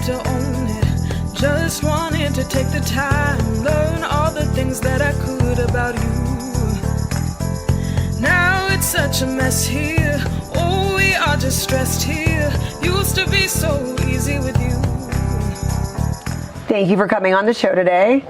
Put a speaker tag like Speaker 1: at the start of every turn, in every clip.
Speaker 1: to own it. Just wanted to take the time, learn all the things that I could about you. Now it's such a mess here. Oh, we are just stressed here. Used to be so easy with you.
Speaker 2: Thank you for coming on the show today.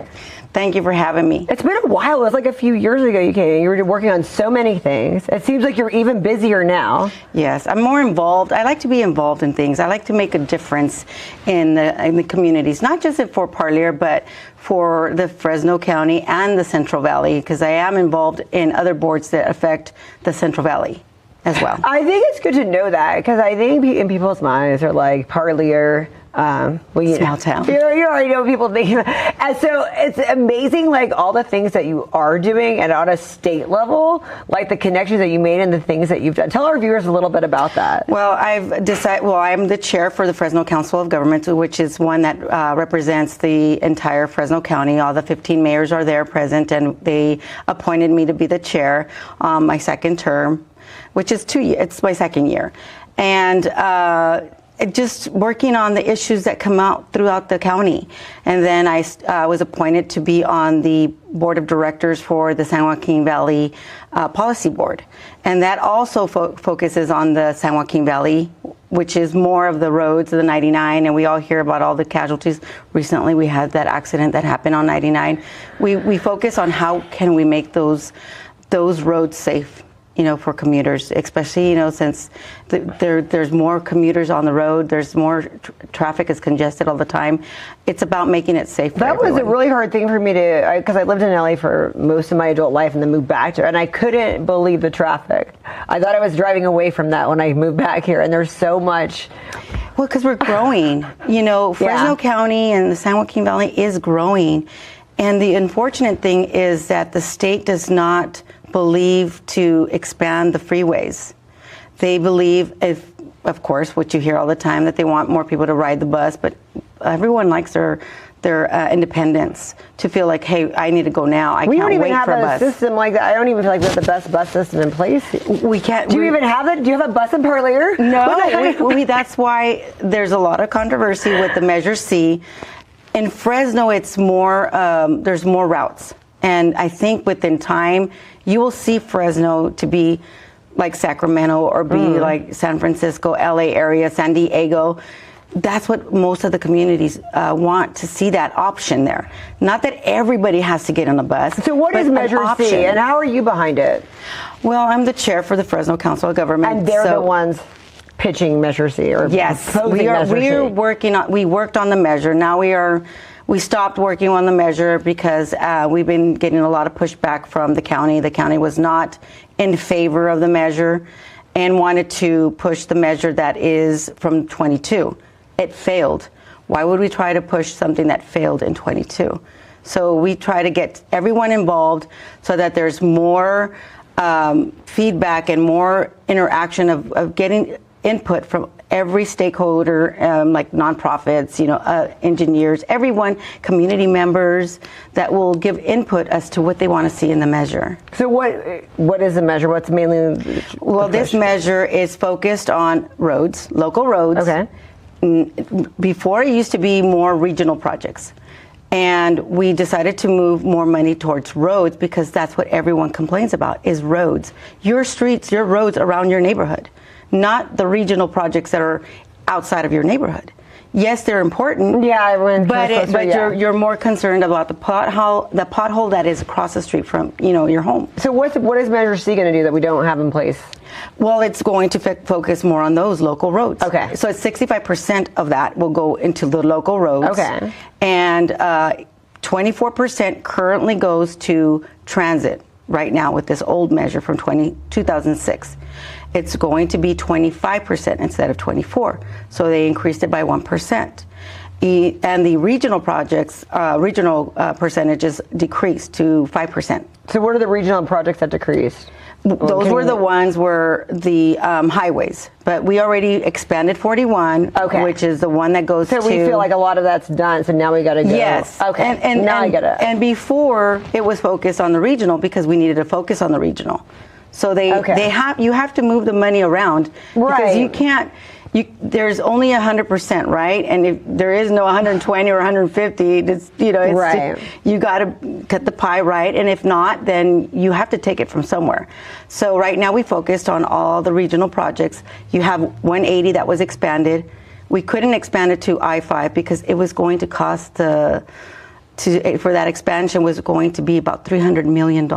Speaker 3: Thank you for having me.
Speaker 2: It's been a while. It was like a few years ago you came. You were working on so many things. It seems like you're even busier now.
Speaker 3: Yes, I'm more involved. I like to be involved in things. I like to make a difference in the communities, not just at Fort Parlier, but for the Fresno County and the Central Valley, because I am involved in other boards that affect the Central Valley as well.
Speaker 2: I think it's good to know that, because I think in people's minds are like Parlier,
Speaker 3: small town.
Speaker 2: You already know people thinking. And so it's amazing, like all the things that you are doing, and on a state level, like the connections that you made and the things that you've done. Tell our viewers a little bit about that.
Speaker 3: Well, I'm the chair for the Fresno Council of Governments, which is one that represents the entire Fresno County. All the 15 mayors are there present, and they appointed me to be the chair my second term, which is 2 years. It's my second year. And just working on the issues that come out throughout the county. And then I was appointed to be on the board of directors for the San Joaquin Valley Policy Board. And that also focuses on the San Joaquin Valley, which is more of the roads of the 99. And we all hear about all the casualties. Recently, we had that accident that happened on 99. We focus on how can we make those roads safe, for commuters, especially, since there's more commuters on the road, there's more traffic is congested all the time. It's about making it safe for everyone.
Speaker 2: Was a really hard thing for me to, because I lived in LA for most of my adult life and then moved back to, and I couldn't believe the traffic. I thought I was driving away from that when I moved back here, and there's so much.
Speaker 3: Well, because we're growing, Fresno County and the San Joaquin Valley is growing. And the unfortunate thing is that the state does not believe to expand the freeways. They believe, of course, what you hear all the time, that they want more people to ride the bus, but everyone likes their independence, to feel like, hey, I need to go now. I can't wait for a bus. We don't even have a system
Speaker 2: like that. I don't even feel like we have the best bus system in place.
Speaker 3: We can't.
Speaker 2: Do you even have it? Do you have a bus in Parlier?
Speaker 3: No. That's why there's a lot of controversy with the Measure C. In Fresno, it's more. There's more routes. And I think within time, you will see Fresno to be like Sacramento or be like San Francisco, LA area, San Diego. That's what most of the communities want, to see that option there. Not that everybody has to get on a bus.
Speaker 2: So what is Measure C, and how are you behind it?
Speaker 3: Well, I'm the chair for the Fresno Council of Governments.
Speaker 2: And they're the ones pitching Measure C, or
Speaker 3: yes,
Speaker 2: we're
Speaker 3: working on. We worked on the measure. Now we stopped working on the measure because we've been getting a lot of pushback from the county. The county was not in favor of the measure and wanted to push the measure that is from 22. It failed. Why would we try to push something that failed in 22? So we try to get everyone involved so that there's more feedback and more interaction of getting input from every stakeholder, like nonprofits, engineers, everyone, community members, that will give input as to what they want to see in the measure.
Speaker 2: So what is the measure? What's mainly?
Speaker 3: Well, this measure is focused on roads, local roads.
Speaker 2: Okay.
Speaker 3: Before, it used to be more regional projects. And we decided to move more money towards roads, because that's what everyone complains about, is roads. Your streets, your roads around your neighborhood, not the regional projects that are outside of your neighborhood. Yes, they're important.
Speaker 2: Yeah,
Speaker 3: but you're more concerned about the pothole that is across the street from your home.
Speaker 2: So what is Measure C going to do that we don't have in place?
Speaker 3: Well, it's going to focus more on those local roads.
Speaker 2: Okay.
Speaker 3: So it's 65% of that will go into the local roads.
Speaker 2: Okay.
Speaker 3: And 24% currently goes to transit right now with this old measure from 2006. It's going to be 25% instead of 24%. So they increased it by 1%. And the regional projects, percentages decreased to 5%.
Speaker 2: So what are the regional projects that decreased?
Speaker 3: Those were the ones were the highways, but we already expanded 41, which is the one that goes to.
Speaker 2: So we feel like a lot of that's done, so now we got to go.
Speaker 3: Yes.
Speaker 2: Okay.
Speaker 3: And
Speaker 2: now I get it.
Speaker 3: And before, it was focused on the regional because we needed to focus on the regional. So you have to move the money around, because you can't. there's only 100%, right? And if there is no 120 or 150, it's,
Speaker 2: right.
Speaker 3: You got to cut the pie right. And if not, then you have to take it from somewhere. So right now we focused on all the regional projects. You have 180 that was expanded. We couldn't expand it to I-5 because it was going to cost for that expansion was going to be about $300 million.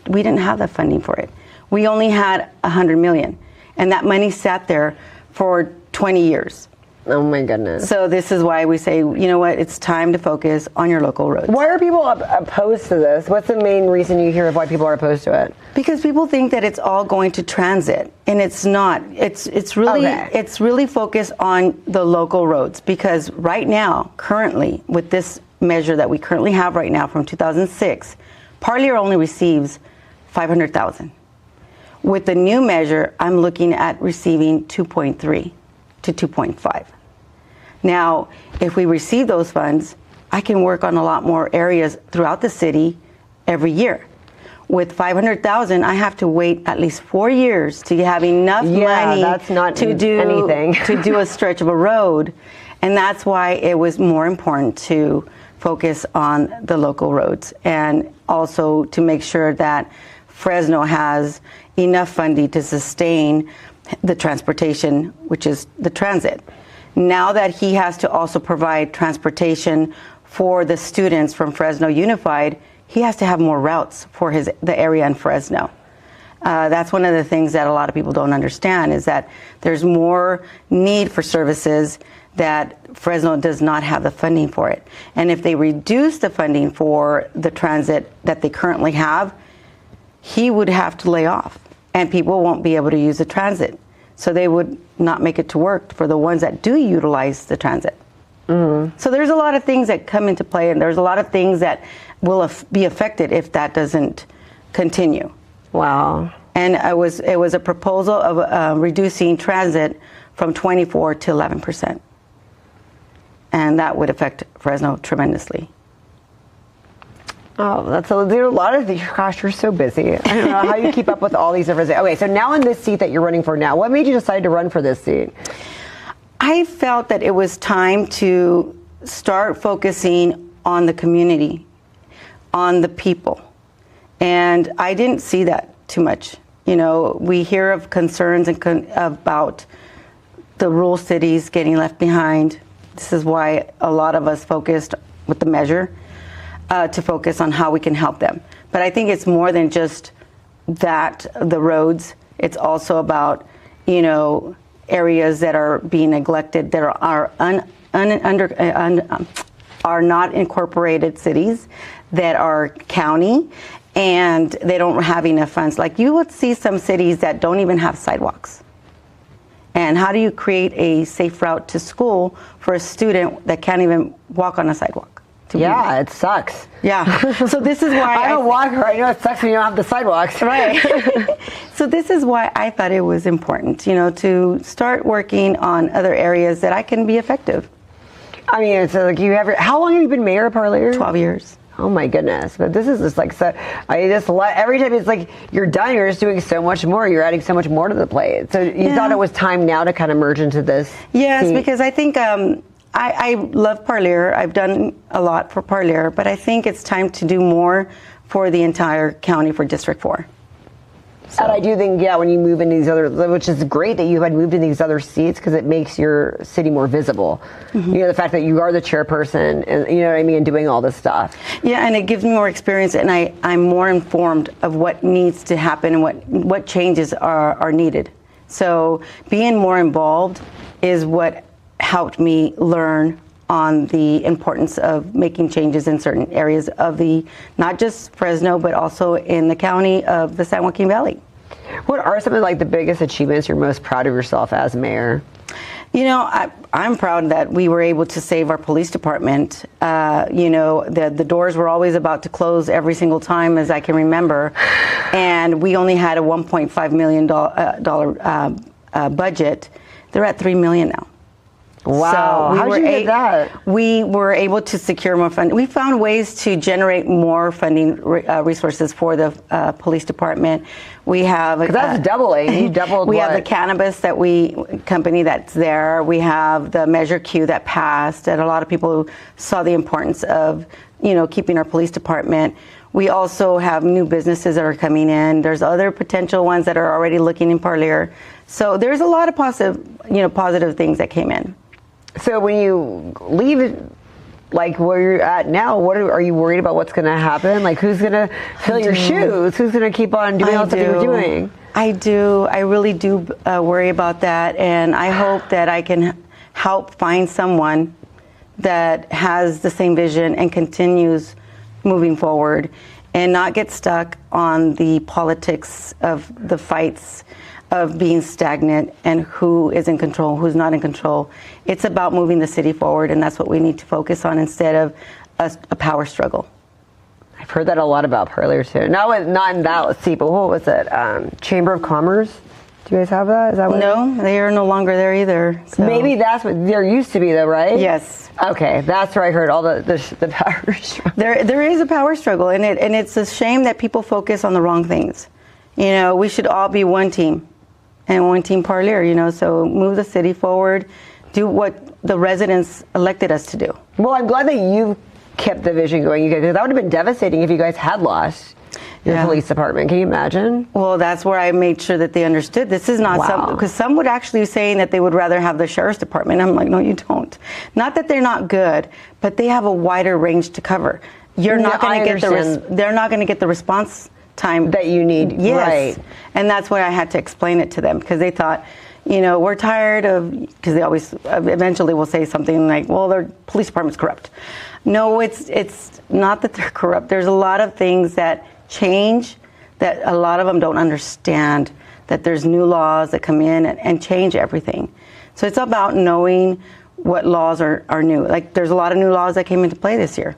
Speaker 3: We didn't have the funding for it. We only had $100 million. And that money sat there for 20 years.
Speaker 2: Oh my goodness.
Speaker 3: So this is why we say, you know what, it's time to focus on your local roads.
Speaker 2: Why are people opposed to this? What's the main reason you hear of why people are opposed to it?
Speaker 3: Because people think that it's all going to transit, and it's not. It's really focused on the local roads, because right now, currently, with this measure that we currently have right now from 2006, Parlier only receives $500,000. With the new measure, I'm looking at receiving 2.3 to 2.5. Now, if we receive those funds, I can work on a lot more areas throughout the city every year. With $500,000, I have to wait at least 4 years to have enough money to do a stretch of a road. And that's why it was more important to focus on the local roads, and also to make sure that Fresno has enough funding to sustain the transportation, which is the transit. Now that he has to also provide transportation for the students from Fresno Unified, he has to have more routes for the area in Fresno. That's one of the things that a lot of people don't understand, is that there's more need for services that Fresno does not have the funding for it. And if they reduce the funding for the transit that they currently have, he would have to lay off, and people won't be able to use the transit. So they would not make it to work for the ones that do utilize the transit. Mm-hmm. So there's a lot of things that come into play, and there's a lot of things that will be affected if that doesn't continue.
Speaker 2: Wow.
Speaker 3: And it was a proposal of reducing transit from 24 to 11%. And that would affect Fresno tremendously.
Speaker 2: Oh, there are a lot of these. Gosh, you're so busy. I don't know how you keep up with all these different things. Okay, so now in this seat that you're running for now, what made you decide to run for this seat?
Speaker 3: I felt that it was time to start focusing on the community, on the people. And I didn't see that too much. We hear of concerns about the rural cities getting left behind. This is why a lot of us focused with the measure to focus on how we can help them. But I think it's more than just that, the roads. It's also about, areas that are being neglected, that are not incorporated cities, that are county, and they don't have enough funds. Like, you would see some cities that don't even have sidewalks. And how do you create a safe route to school for a student that can't even walk on a sidewalk?
Speaker 2: Yeah, it sucks.
Speaker 3: Yeah. So this is why
Speaker 2: I'm a walker. I know it sucks when you don't have the sidewalks.
Speaker 3: Right. So this is why I thought it was important, to start working on other areas that I can be effective.
Speaker 2: I mean, it's like how long have you been mayor of Parlier?
Speaker 3: 12 years.
Speaker 2: Oh my goodness. But this is just like, so every time it's like you're done, you're just doing so much more. You're adding so much more to the plate. So you thought it was time now to kind of merge into this?
Speaker 3: Yes,
Speaker 2: seat? Because
Speaker 3: I think I love Parlier. I've done a lot for Parlier, but I think it's time to do more for the entire county for District 4. So.
Speaker 2: And I do think, when you move into these other, which is great that you had moved in these other seats, because it makes your city more visible. Mm-hmm. The fact that you are the chairperson, and you know what I mean, doing all this stuff.
Speaker 3: Yeah, and it gives me more experience, and I'm more informed of what needs to happen and what changes are needed. So being more involved is what helped me learn on the importance of making changes in certain areas of not just Fresno, but also in the county of the San Joaquin Valley.
Speaker 2: What are some of the biggest achievements you're most proud of yourself as mayor?
Speaker 3: I'm proud that we were able to save our police department. The doors were always about to close every single time, as I can remember, and we only had a $1.5 million budget. They're at $3 million now.
Speaker 2: Wow. How did you get that?
Speaker 3: We were able to secure more funding. We found ways to generate more funding resources for the police department. We have
Speaker 2: that's doubling. You doubled.
Speaker 3: We have the cannabis company that's there. We have the Measure Q that passed, and a lot of people saw the importance of keeping our police department. We also have new businesses that are coming in. There's other potential ones that are already looking in Parlier. So there's a lot of positive things that came in.
Speaker 2: So when you leave, like where you're at now, are you worried about what's going to happen? Like who's going to fill your shoes? Who's going to keep on doing all the stuff you were doing?
Speaker 3: I do. I really do worry about that, and I hope that I can help find someone that has the same vision and continues moving forward, and not get stuck on the politics of the fights of being stagnant and who is in control, who's not in control. It's about moving the city forward, and that's what we need to focus on instead of a power struggle.
Speaker 2: I've heard that a lot about Parlier too. Not in that seat, but what was it? Chamber of Commerce? Do you guys have that? Is that what?
Speaker 3: No, they are no longer there either. So.
Speaker 2: Maybe that's what there used to be, though, right?
Speaker 3: Yes.
Speaker 2: Okay, that's where I heard all the power struggle.
Speaker 3: There is a power struggle, and it's a shame that people focus on the wrong things. We should all be one team, and one team Parlier. So move the city forward, do what the residents elected us to do.
Speaker 2: Well, I'm glad that you kept the vision going. That would have been devastating if you guys had lost your police department. Can you imagine?
Speaker 3: Well, that's where I made sure that they understood this is not something, because some would actually saying that they would rather have the sheriff's department. I'm like, no, you don't. Not that they're not good, but they have a wider range to cover. You're not going to get they're not going to get the response time
Speaker 2: that you need.
Speaker 3: Yes. Right. And that's why I had to explain it to them, because they thought, we're tired of, because they always eventually will say something like, well, their police department's corrupt. No, it's not that they're corrupt. There's a lot of things that change that a lot of them don't understand, that there's new laws that come in and change everything. So it's about knowing what laws are new. Like there's a lot of new laws that came into play this year.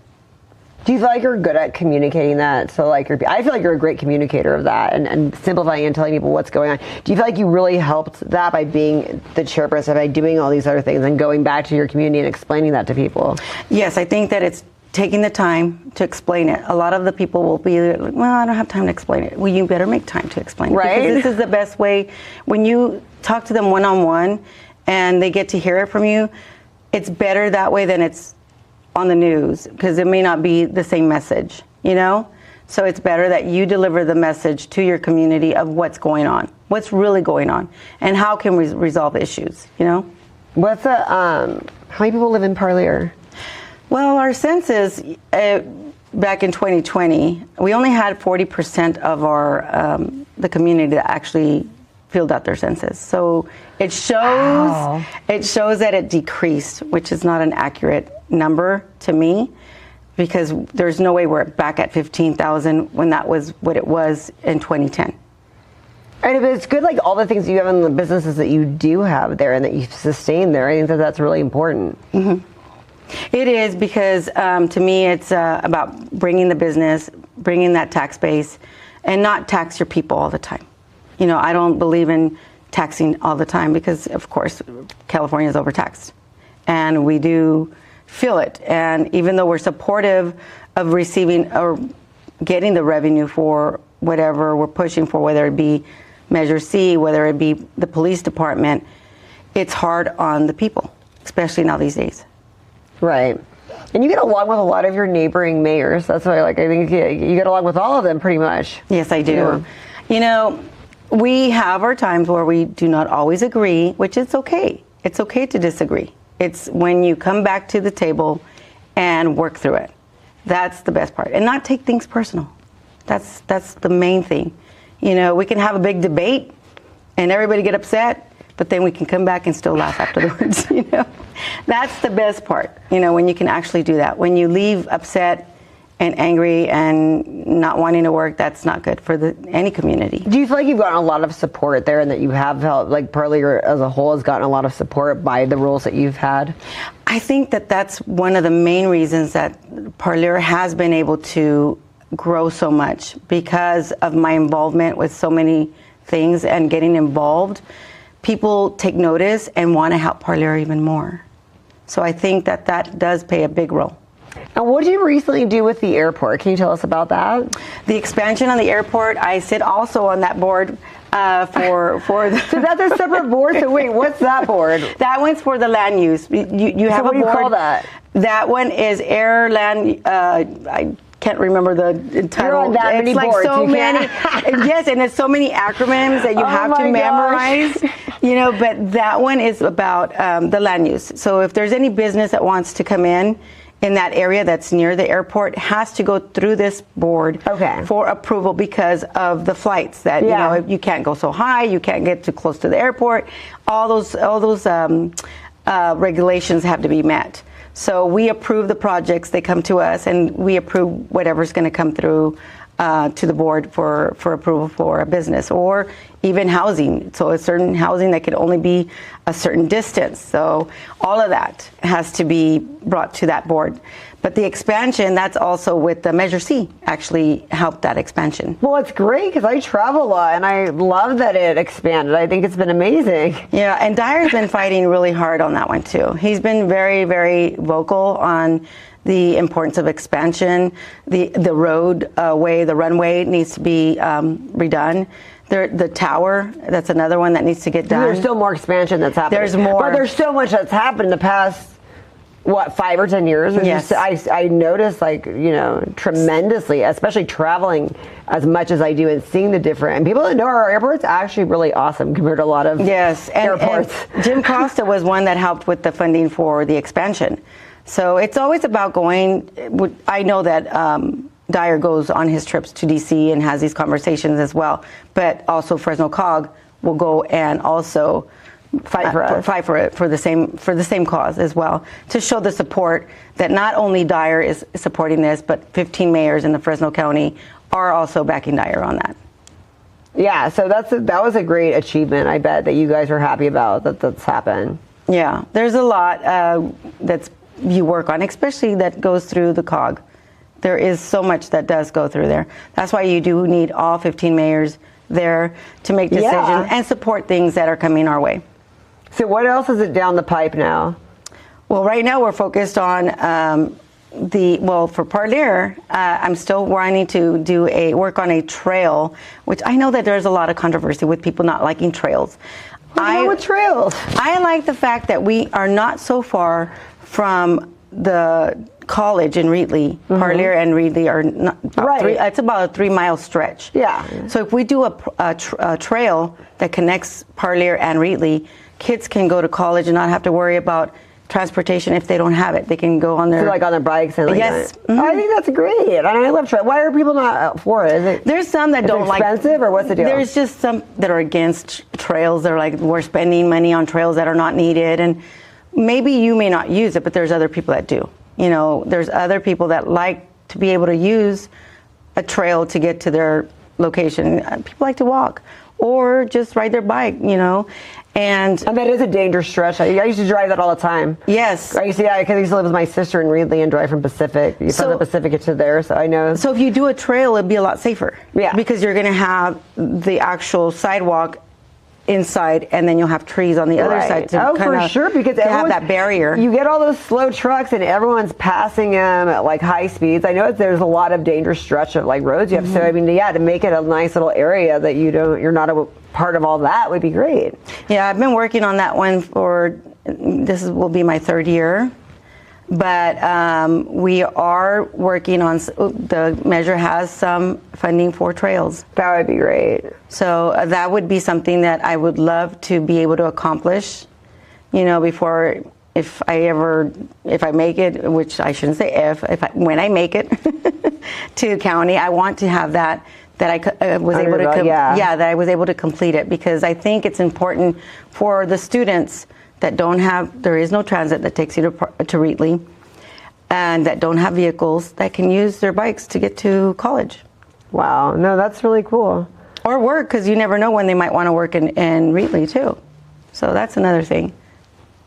Speaker 2: Do you feel like you're good at communicating that? So I feel like you're a great communicator of that and simplifying and telling people what's going on. Do you feel like you really helped that by being the chairperson, by doing all these other things and going back to your community and explaining that to people?
Speaker 3: Yes, I think that it's taking the time to explain it. A lot of the people will be like, well, I don't have time to explain it. Well, you better make time to explain it.
Speaker 2: Right.
Speaker 3: Because this is the best way. When you talk to them one-on-one and they get to hear it from you, it's better that way than it's on the news, because it may not be the same message, So it's better that you deliver the message to your community of what's going on, what's really going on, and how can we resolve issues,
Speaker 2: What's how many people live in Parlier?
Speaker 3: Well, our census back in 2020, we only had 40% of our the community that actually filled out their census. So it shows that it decreased, which is not an accurate number to me, because there's no way we're back at 15,000 when that was what it was in 2010.
Speaker 2: And if it's good, like all the things you have in the businesses that you do have there and that you've sustained there, I think that's really important.
Speaker 3: Mm-hmm. It is, because to me it's about bringing the business, bringing that tax base, and not tax your people all the time. I don't believe in taxing all the time, because of course California is overtaxed, and we do feel it. And even though we're supportive of receiving or getting the revenue for whatever we're pushing for, whether it be Measure C, whether it be the police department, it's hard on the people, especially now these days.
Speaker 2: Right. And you get along with a lot of your neighboring mayors. That's why I think you get along with all of them pretty much.
Speaker 3: Yes, I do. We have our times where we do not always agree, which is okay. It's okay to disagree. It's when you come back to the table and work through it. That's the best part. And not take things personal. That's the main thing. We can have a big debate and everybody get upset, but then we can come back and still laugh afterwards. That's the best part, when you can actually do that. When you leave upset and angry and not wanting to work, that's not good for any community.
Speaker 2: Do you feel like you've gotten a lot of support there, and that you have helped, like Parlier as a whole has gotten a lot of support by the rules that you've had?
Speaker 3: I think that that's one of the main reasons that Parlier has been able to grow so much, because of my involvement with so many things and getting involved. People take notice and want to help Parlier even more. So I think that that does play a big role.
Speaker 2: And what did you recently do with the airport? Can you tell us about that?
Speaker 3: The expansion on the airport, I sit also on that board for the...
Speaker 2: So that's a separate board? So wait, what's that board?
Speaker 3: That one's for the land use. You have
Speaker 2: what
Speaker 3: a
Speaker 2: do you
Speaker 3: board.
Speaker 2: call that?
Speaker 3: That one is air, land, I can't remember the title.
Speaker 2: You're on that
Speaker 3: it's
Speaker 2: many
Speaker 3: like
Speaker 2: boards,
Speaker 3: so
Speaker 2: you
Speaker 3: many.
Speaker 2: can't.
Speaker 3: Yes, and it's so many acronyms that you have to
Speaker 2: my
Speaker 3: memorize.
Speaker 2: gosh.
Speaker 3: You know, but that one is about the land use. So if there's any business that wants to come in that area that's near the airport, has to go through this board for approval because of the flights that, you know, you can't go so high, you can't get too close to the airport. All those regulations have to be met. So we approve the projects, they come to us, and we approve whatever's going to come through to the board for approval for a business, or even housing. So a certain housing that could only be a certain distance. So all of that has to be brought to that board. But the expansion, that's also with the Measure C, actually helped that expansion.
Speaker 2: Well, it's great because I travel a lot and I love that it expanded. I think it's been amazing.
Speaker 3: Yeah, and Dyer's been fighting really hard on that one too. He's been very, very vocal on the importance of expansion. The roadway, the runway needs to be redone. The tower, that's another one that needs to get done.
Speaker 2: There's still more expansion that's happening.
Speaker 3: There's more.
Speaker 2: But there's so much that's happened in the past, 5 or 10 years?
Speaker 3: Yes.
Speaker 2: I noticed, tremendously, especially traveling as much as I do and seeing the different. And people that know our airport's actually really awesome compared to a lot of airports.
Speaker 3: And Jim Costa was one that helped with the funding for the expansion. So it's always about going. I know that Dyer goes on his trips to DC and has these conversations as well, but also Fresno COG will go and also fight for the same cause as well, to show the support that not only Dyer is supporting this, but 15 mayors in the Fresno County are also backing Dyer on that.
Speaker 2: Yeah, so that was a great achievement. I bet that you guys are happy about that's happened.
Speaker 3: Yeah, there's a lot that's you work on, especially that goes through the COG. There is so much that does go through there. That's why you do need all 15 mayors there to make decisions and support things that are coming our way.
Speaker 2: So what else is it down the pipe now?
Speaker 3: Well, right now we're focused on for Parlier, I'm still wanting to do work on a trail, which I know that there's a lot of controversy with people not liking trails.
Speaker 2: What's wrong with trails?
Speaker 3: I like the fact that we are not so far from the college in Reedley. Parlier and Reedley are not it's about a 3-mile stretch.
Speaker 2: Yeah.
Speaker 3: So if we do a trail that connects Parlier and Reedley, kids can go to college and not have to worry about transportation if they don't have it. They can go on their...
Speaker 2: So on their bikes and
Speaker 3: yes.
Speaker 2: I think that's great. And I love trails. Why are people not for it?
Speaker 3: There's some that don't like...
Speaker 2: expensive or what's the deal?
Speaker 3: There's just some that are against trails. They're like, we're spending money on trails that are not needed. And maybe you may not use it, but there's other people that do. You know, there's other people that like to be able to use a trail to get to their location. People like to walk or just ride their bike, you know. And
Speaker 2: that is a dangerous stretch. I used to drive that all the time.
Speaker 3: Yes.
Speaker 2: Because I used to live with my sister in Reedley and drive from Pacific. From the Pacific to there, so I know.
Speaker 3: So if you do a trail, it'd be a lot safer.
Speaker 2: Yeah.
Speaker 3: Because you're going to have the actual sidewalk inside, and then you'll have trees on the other side to
Speaker 2: for sure, because
Speaker 3: to have that barrier.
Speaker 2: You get all those slow trucks, and everyone's passing them at high speeds. I know there's a lot of dangerous stretch of roads you have. So I mean, to make it a nice little area that you're not a part of all that would be great.
Speaker 3: Yeah, I've been working on that one will be my 3rd year. But we are working on, the measure has some funding for trails.
Speaker 2: That would be great.
Speaker 3: So that would be something that I would love to be able to accomplish, before, if I make it, which I shouldn't say when I make it to county, I want to have that I was able to, that I was able to complete it, because I think it's important for the students that there is no transit that takes you to Reedley, and that don't have vehicles that can use their bikes to get to college.
Speaker 2: Wow, no, that's really cool.
Speaker 3: Or work, because you never know when they might want to work in Reedley too. So that's another thing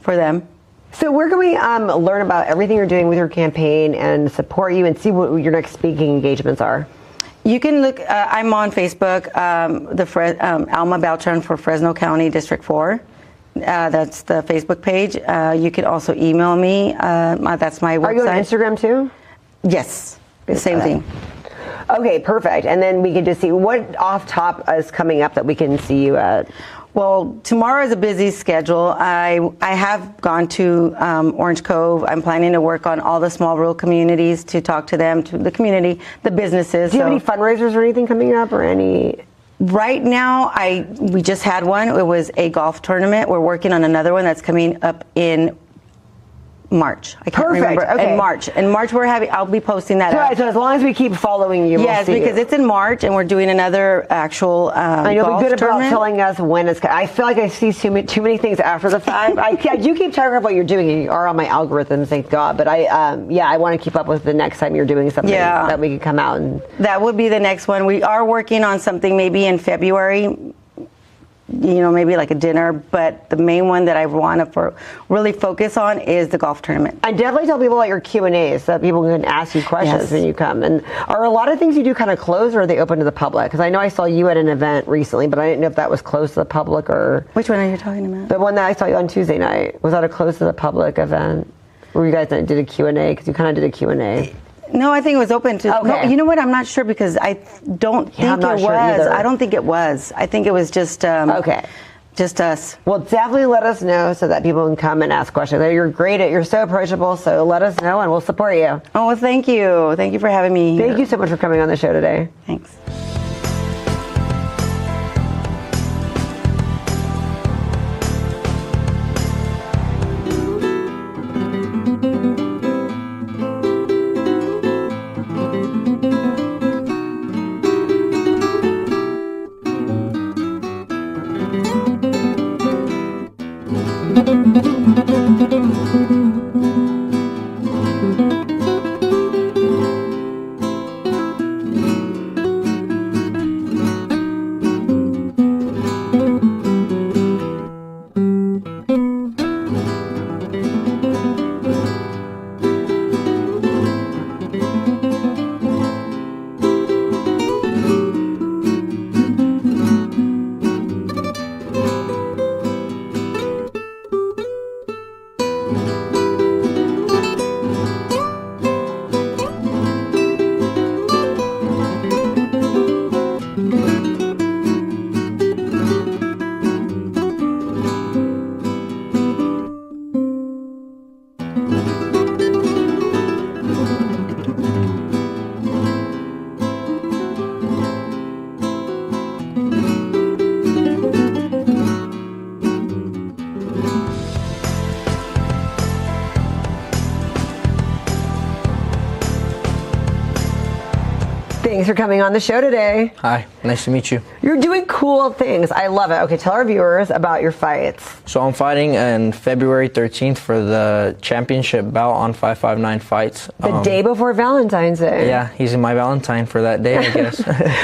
Speaker 3: for them.
Speaker 2: So where can we learn about everything you're doing with your campaign and support you and see what your next speaking engagements are?
Speaker 3: You can look, I'm on Facebook, Alma Beltran for Fresno County District 4. That's the Facebook page. You could also email me. That's my website.
Speaker 2: Are you on Instagram too?
Speaker 3: Yes, the same thing.
Speaker 2: Okay, perfect. And then we can just see what off top is coming up that we can see you at.
Speaker 3: Well, tomorrow is a busy schedule. I have gone to Orange Cove. I'm planning to work on all the small rural communities to talk to them, to the community, the businesses.
Speaker 2: Do you have any fundraisers or anything coming up or any?
Speaker 3: Right now, we just had one. It was a golf tournament. We're working on another one that's coming up in March. I can't remember.
Speaker 2: Okay.
Speaker 3: In March I'll be posting that out.
Speaker 2: So as long as we keep following you,
Speaker 3: yes,
Speaker 2: we'll see
Speaker 3: because it's in March and we're doing another actual
Speaker 2: I know,
Speaker 3: golf
Speaker 2: be good
Speaker 3: tournament.
Speaker 2: about telling us when it's. I feel like I see too many things after the fact. I do keep track of what you're doing, and you are on my algorithm, thank God. But I want to keep up with the next time you're doing something that we can come out and.
Speaker 3: That would be the next one. We are working on something maybe in February. Maybe like a dinner, but the main one that I want to really focus on is the golf tournament.
Speaker 2: I definitely tell people about your Q&As so that people can ask you questions when you come. And are a lot of things you do kind of closed or are they open to the public? Because I know I saw you at an event recently, but I didn't know if that was closed to the public or...
Speaker 3: Which one are you talking about?
Speaker 2: The one that I saw you on Tuesday night. Was that a closed to the public event? Where you guys did a Q&A? Because you kind of did a Q&A.
Speaker 3: No, I think it was open to...
Speaker 2: Okay.
Speaker 3: No, you know what? I'm not sure because I don't think it was. I don't think it was. I think it was just...
Speaker 2: okay.
Speaker 3: Just us.
Speaker 2: Well, definitely let us know so that people can come and ask questions. You're so approachable, so let us know and we'll support you.
Speaker 3: Oh, well, thank you. Thank you for having me here.
Speaker 2: Thank you so much for coming on the show today.
Speaker 3: Thanks.
Speaker 2: Thanks for coming on the show today.
Speaker 4: Hi, nice to meet you.
Speaker 2: You're doing cool things. I love it. Okay, tell our viewers about your fights.
Speaker 4: So I'm fighting on February 13th for the championship bout on 559 Fights.
Speaker 2: The day before Valentine's Day.
Speaker 4: Yeah, he's my Valentine for that day, I guess.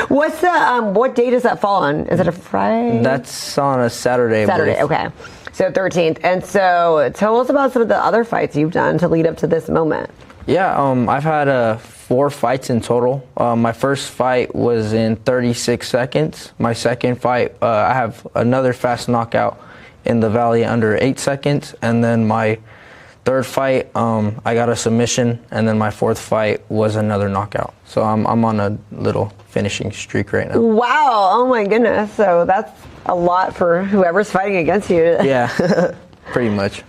Speaker 2: What's the what day does that fall on? Is it a Friday?
Speaker 4: That's on a Saturday.
Speaker 2: Saturday, okay. So 13th. And so tell us about some of the other fights you've done to lead up to this moment.
Speaker 4: Yeah, I've had 4 fights in total. My first fight was in 36 seconds. My second fight, I have another fast knockout in the Valley under 8 seconds. And then my third fight, I got a submission. And then my fourth fight was another knockout. So I'm on a little finishing streak right now.
Speaker 2: Wow, oh my goodness. So that's a lot for whoever's fighting against you.
Speaker 4: Yeah, pretty much.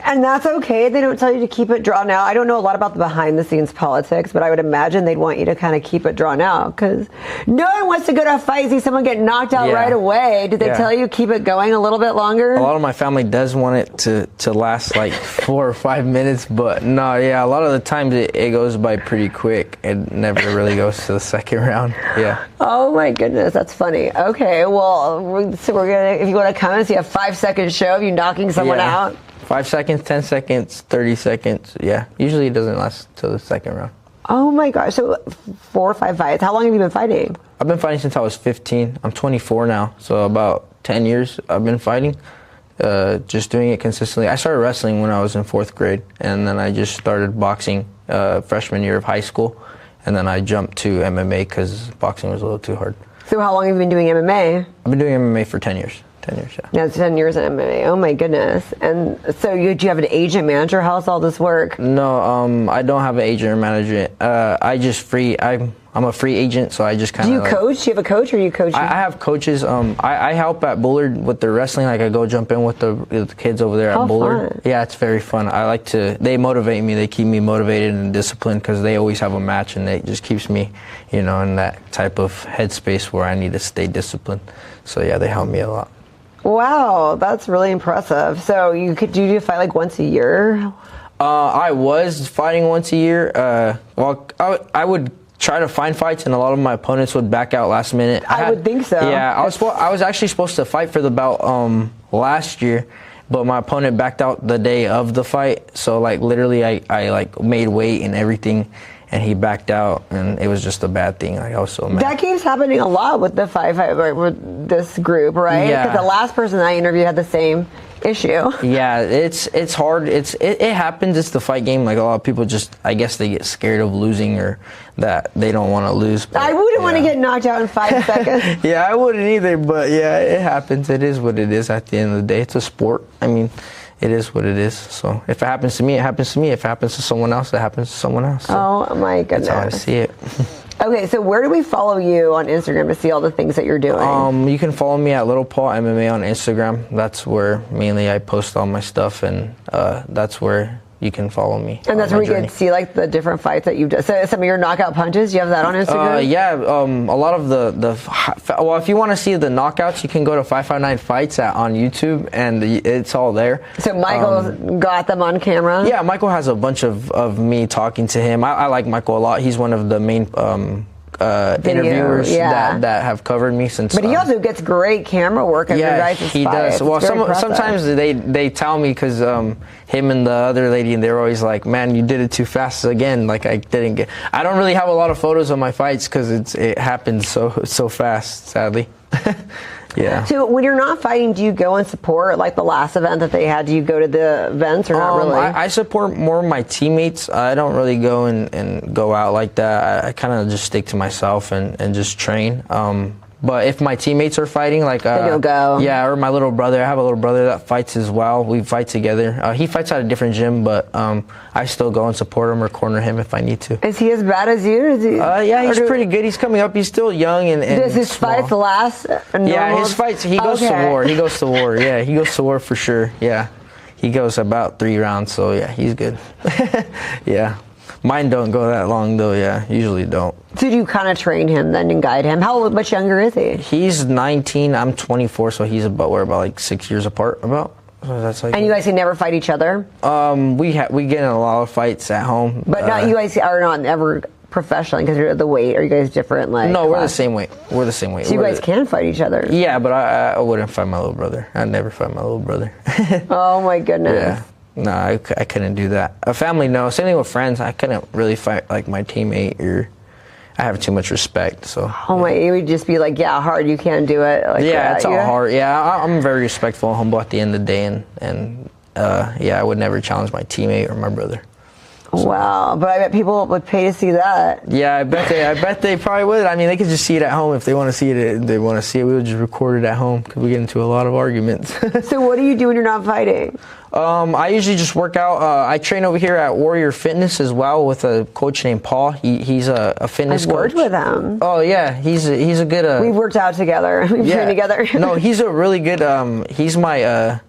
Speaker 2: And that's okay. They don't tell you to keep it drawn out. I don't know a lot about the behind the scenes politics, but I would imagine they'd want you to kind of keep it drawn out because no one wants to go to a fight, see someone get knocked out right away. Did they tell you keep it going a little bit longer?
Speaker 4: A lot of my family does want it to last like 4 or 5 minutes, but no, yeah, a lot of the times it goes by pretty quick. It never really goes to the second round. Yeah.
Speaker 2: Oh my goodness, that's funny. Okay, well, so we're gonna, if you want to come and see a 5-second show of you knocking someone out.
Speaker 4: 5 seconds, 10 seconds, 30 seconds. Yeah, usually it doesn't last till the second round.
Speaker 2: Oh my gosh, so 4 or 5 fights. How long have you been fighting?
Speaker 4: I've been fighting since I was 15. I'm 24 now, so about 10 years I've been fighting. Just doing it consistently. I started wrestling when I was in 4th grade, and then I just started boxing freshman year of high school, and then I jumped to MMA because boxing was a little too hard.
Speaker 2: So how long have you been doing MMA?
Speaker 4: I've been doing MMA for 10 years. 10 years, yeah.
Speaker 2: That's 10 years in MMA. Oh my goodness. And so do you have an agent manager? How's all this work?
Speaker 4: No, I don't have an agent or manager. I'm a free agent, so I just kind of.
Speaker 2: Do you coach? Do you have a coach, or you coach?
Speaker 4: I have coaches. I help at Bullard with their wrestling. Like I go jump in with the kids over there
Speaker 2: How
Speaker 4: at Bullard.
Speaker 2: fun.
Speaker 4: Yeah, it's very fun. I like to. They motivate me. They keep me motivated and disciplined because they always have a match, and it just keeps me, in that type of headspace where I need to stay disciplined. So yeah, they help me a lot.
Speaker 2: Wow, that's really impressive. So do you fight like once a year?
Speaker 4: I was fighting once a year. I would try to find fights, and a lot of my opponents would back out last minute.
Speaker 2: I would think so.
Speaker 4: Yeah, I was actually supposed to fight for the bout last year, but my opponent backed out the day of the fight. So like literally, I like made weight and everything, and he backed out, and it was just a bad thing. Like I was so mad.
Speaker 2: That keeps happening a lot with the fight with this group, right?
Speaker 4: Yeah.
Speaker 2: Because the last person I interviewed had the same issue.
Speaker 4: Yeah, it's hard. It happens. It's the fight game. Like a lot of people I guess they get scared of losing, or that they don't want to lose. But,
Speaker 2: I wouldn't want to get knocked out in 5 seconds.
Speaker 4: Yeah, I wouldn't either. But yeah, it happens. It is what it is. At the end of the day, it's a sport. I mean, it is what it is. So if it happens to me, it happens to me. If it happens to someone else, it happens to someone else. So
Speaker 2: Oh my goodness.
Speaker 4: that's how I see it.
Speaker 2: Okay, so where do we follow you on Instagram to see all the things that you're doing?
Speaker 4: You can follow me at Little Paul MMA on Instagram. That's where mainly I post all my stuff, and that's where you can follow me.
Speaker 2: And that's where you can see like the different fights that you've done. So some of your knockout punches, do you have that on Instagram?
Speaker 4: Yeah, a lot of well, if you want to see the knockouts, you can go to 559 Fights on YouTube, and it's all there.
Speaker 2: So Michael's got them on camera?
Speaker 4: Yeah, Michael has a bunch of me talking to him. I like Michael a lot. He's one of the main interviewers that have covered me since.
Speaker 2: But he also gets great camera work of your guys'
Speaker 4: he
Speaker 2: fights.
Speaker 4: does. Well, sometimes they tell me because him and the other lady, and they're always like, "Man, you did it too fast again." Like I don't really have a lot of photos of my fights because it happens so fast, sadly. Yeah.
Speaker 2: So when you're not fighting, do you go and support, like the last event that they had? Do you go to the events or not really?
Speaker 4: I support more of my teammates. I don't really go and go out like that. I kind of just stick to myself and just train. But if my teammates are fighting, like
Speaker 2: then you'll go.
Speaker 4: Yeah, or my little brother. I have a little brother that fights as well. We fight together. He fights at a different gym, but I still go and support him or corner him if I need to.
Speaker 2: Is he as bad as you?
Speaker 4: Yeah, he's pretty good. He's coming up. He's still young and
Speaker 2: does his
Speaker 4: small.
Speaker 2: fights last?
Speaker 4: Yeah, his fights. He goes to war. He goes to war. Yeah, he goes to war for sure. Yeah, he goes about 3 rounds. So yeah, he's good. Yeah. Mine don't go that long though, yeah, usually don't.
Speaker 2: So do you kind of train him then and guide him? How much younger is he?
Speaker 4: He's 19, I'm 24, so we're about like 6 years apart about. So that's like.
Speaker 2: And you guys can never fight each other?
Speaker 4: We get in a lot of fights at home.
Speaker 2: But not you guys are not ever professionally because you're the weight. Are you guys different? Like
Speaker 4: no, we're the same weight. We're the same weight.
Speaker 2: So you guys can fight each other?
Speaker 4: Yeah, but I wouldn't fight my little brother. I'd never fight my little brother.
Speaker 2: Oh my goodness.
Speaker 4: Yeah. No, I couldn't do that. A family, no. Same thing with friends. I couldn't really fight like my teammate, or I have too much respect. So.
Speaker 2: Oh my! It would just be like, yeah, hard. You can't do it. Like
Speaker 4: yeah,
Speaker 2: that.
Speaker 4: it's all hard. Yeah, I'm very respectful and humble at the end of the day, and yeah, I would never challenge my teammate or my brother. So.
Speaker 2: Wow, but I bet people would pay to see that.
Speaker 4: Yeah, I bet they probably would. I mean, they could just see it at home if they want to see it. They want to see it. We would just record it at home because we get into a lot of arguments.
Speaker 2: So what do you do when you're not fighting?
Speaker 4: I usually just work out. I train over here at Warrior Fitness as well with a coach named Paul. He's a fitness coach.
Speaker 2: I've worked with him.
Speaker 4: Oh yeah, he's a good.
Speaker 2: We've worked out together. We've trained together.
Speaker 4: No, he's a really good. He's my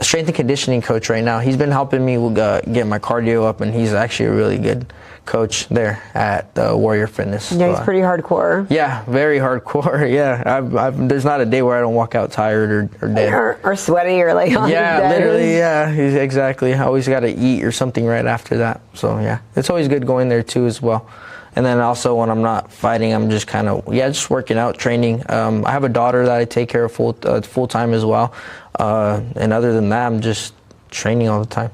Speaker 4: strength and conditioning coach right now. He's been helping me get my cardio up, and he's actually a really good coach there at Warrior Fitness.
Speaker 2: Yeah, he's pretty hardcore.
Speaker 4: Yeah, very hardcore. Yeah, there's not a day where I don't walk out tired or dead.
Speaker 2: Or sweaty or like on
Speaker 4: yeah, literally, yeah, exactly. I always got to eat or something right after that. So yeah, it's always good going there too as well. And then also when I'm not fighting, I'm just kind of just working out, training. I have a daughter that I take care of full time as well. And other than that, I'm just training all the time.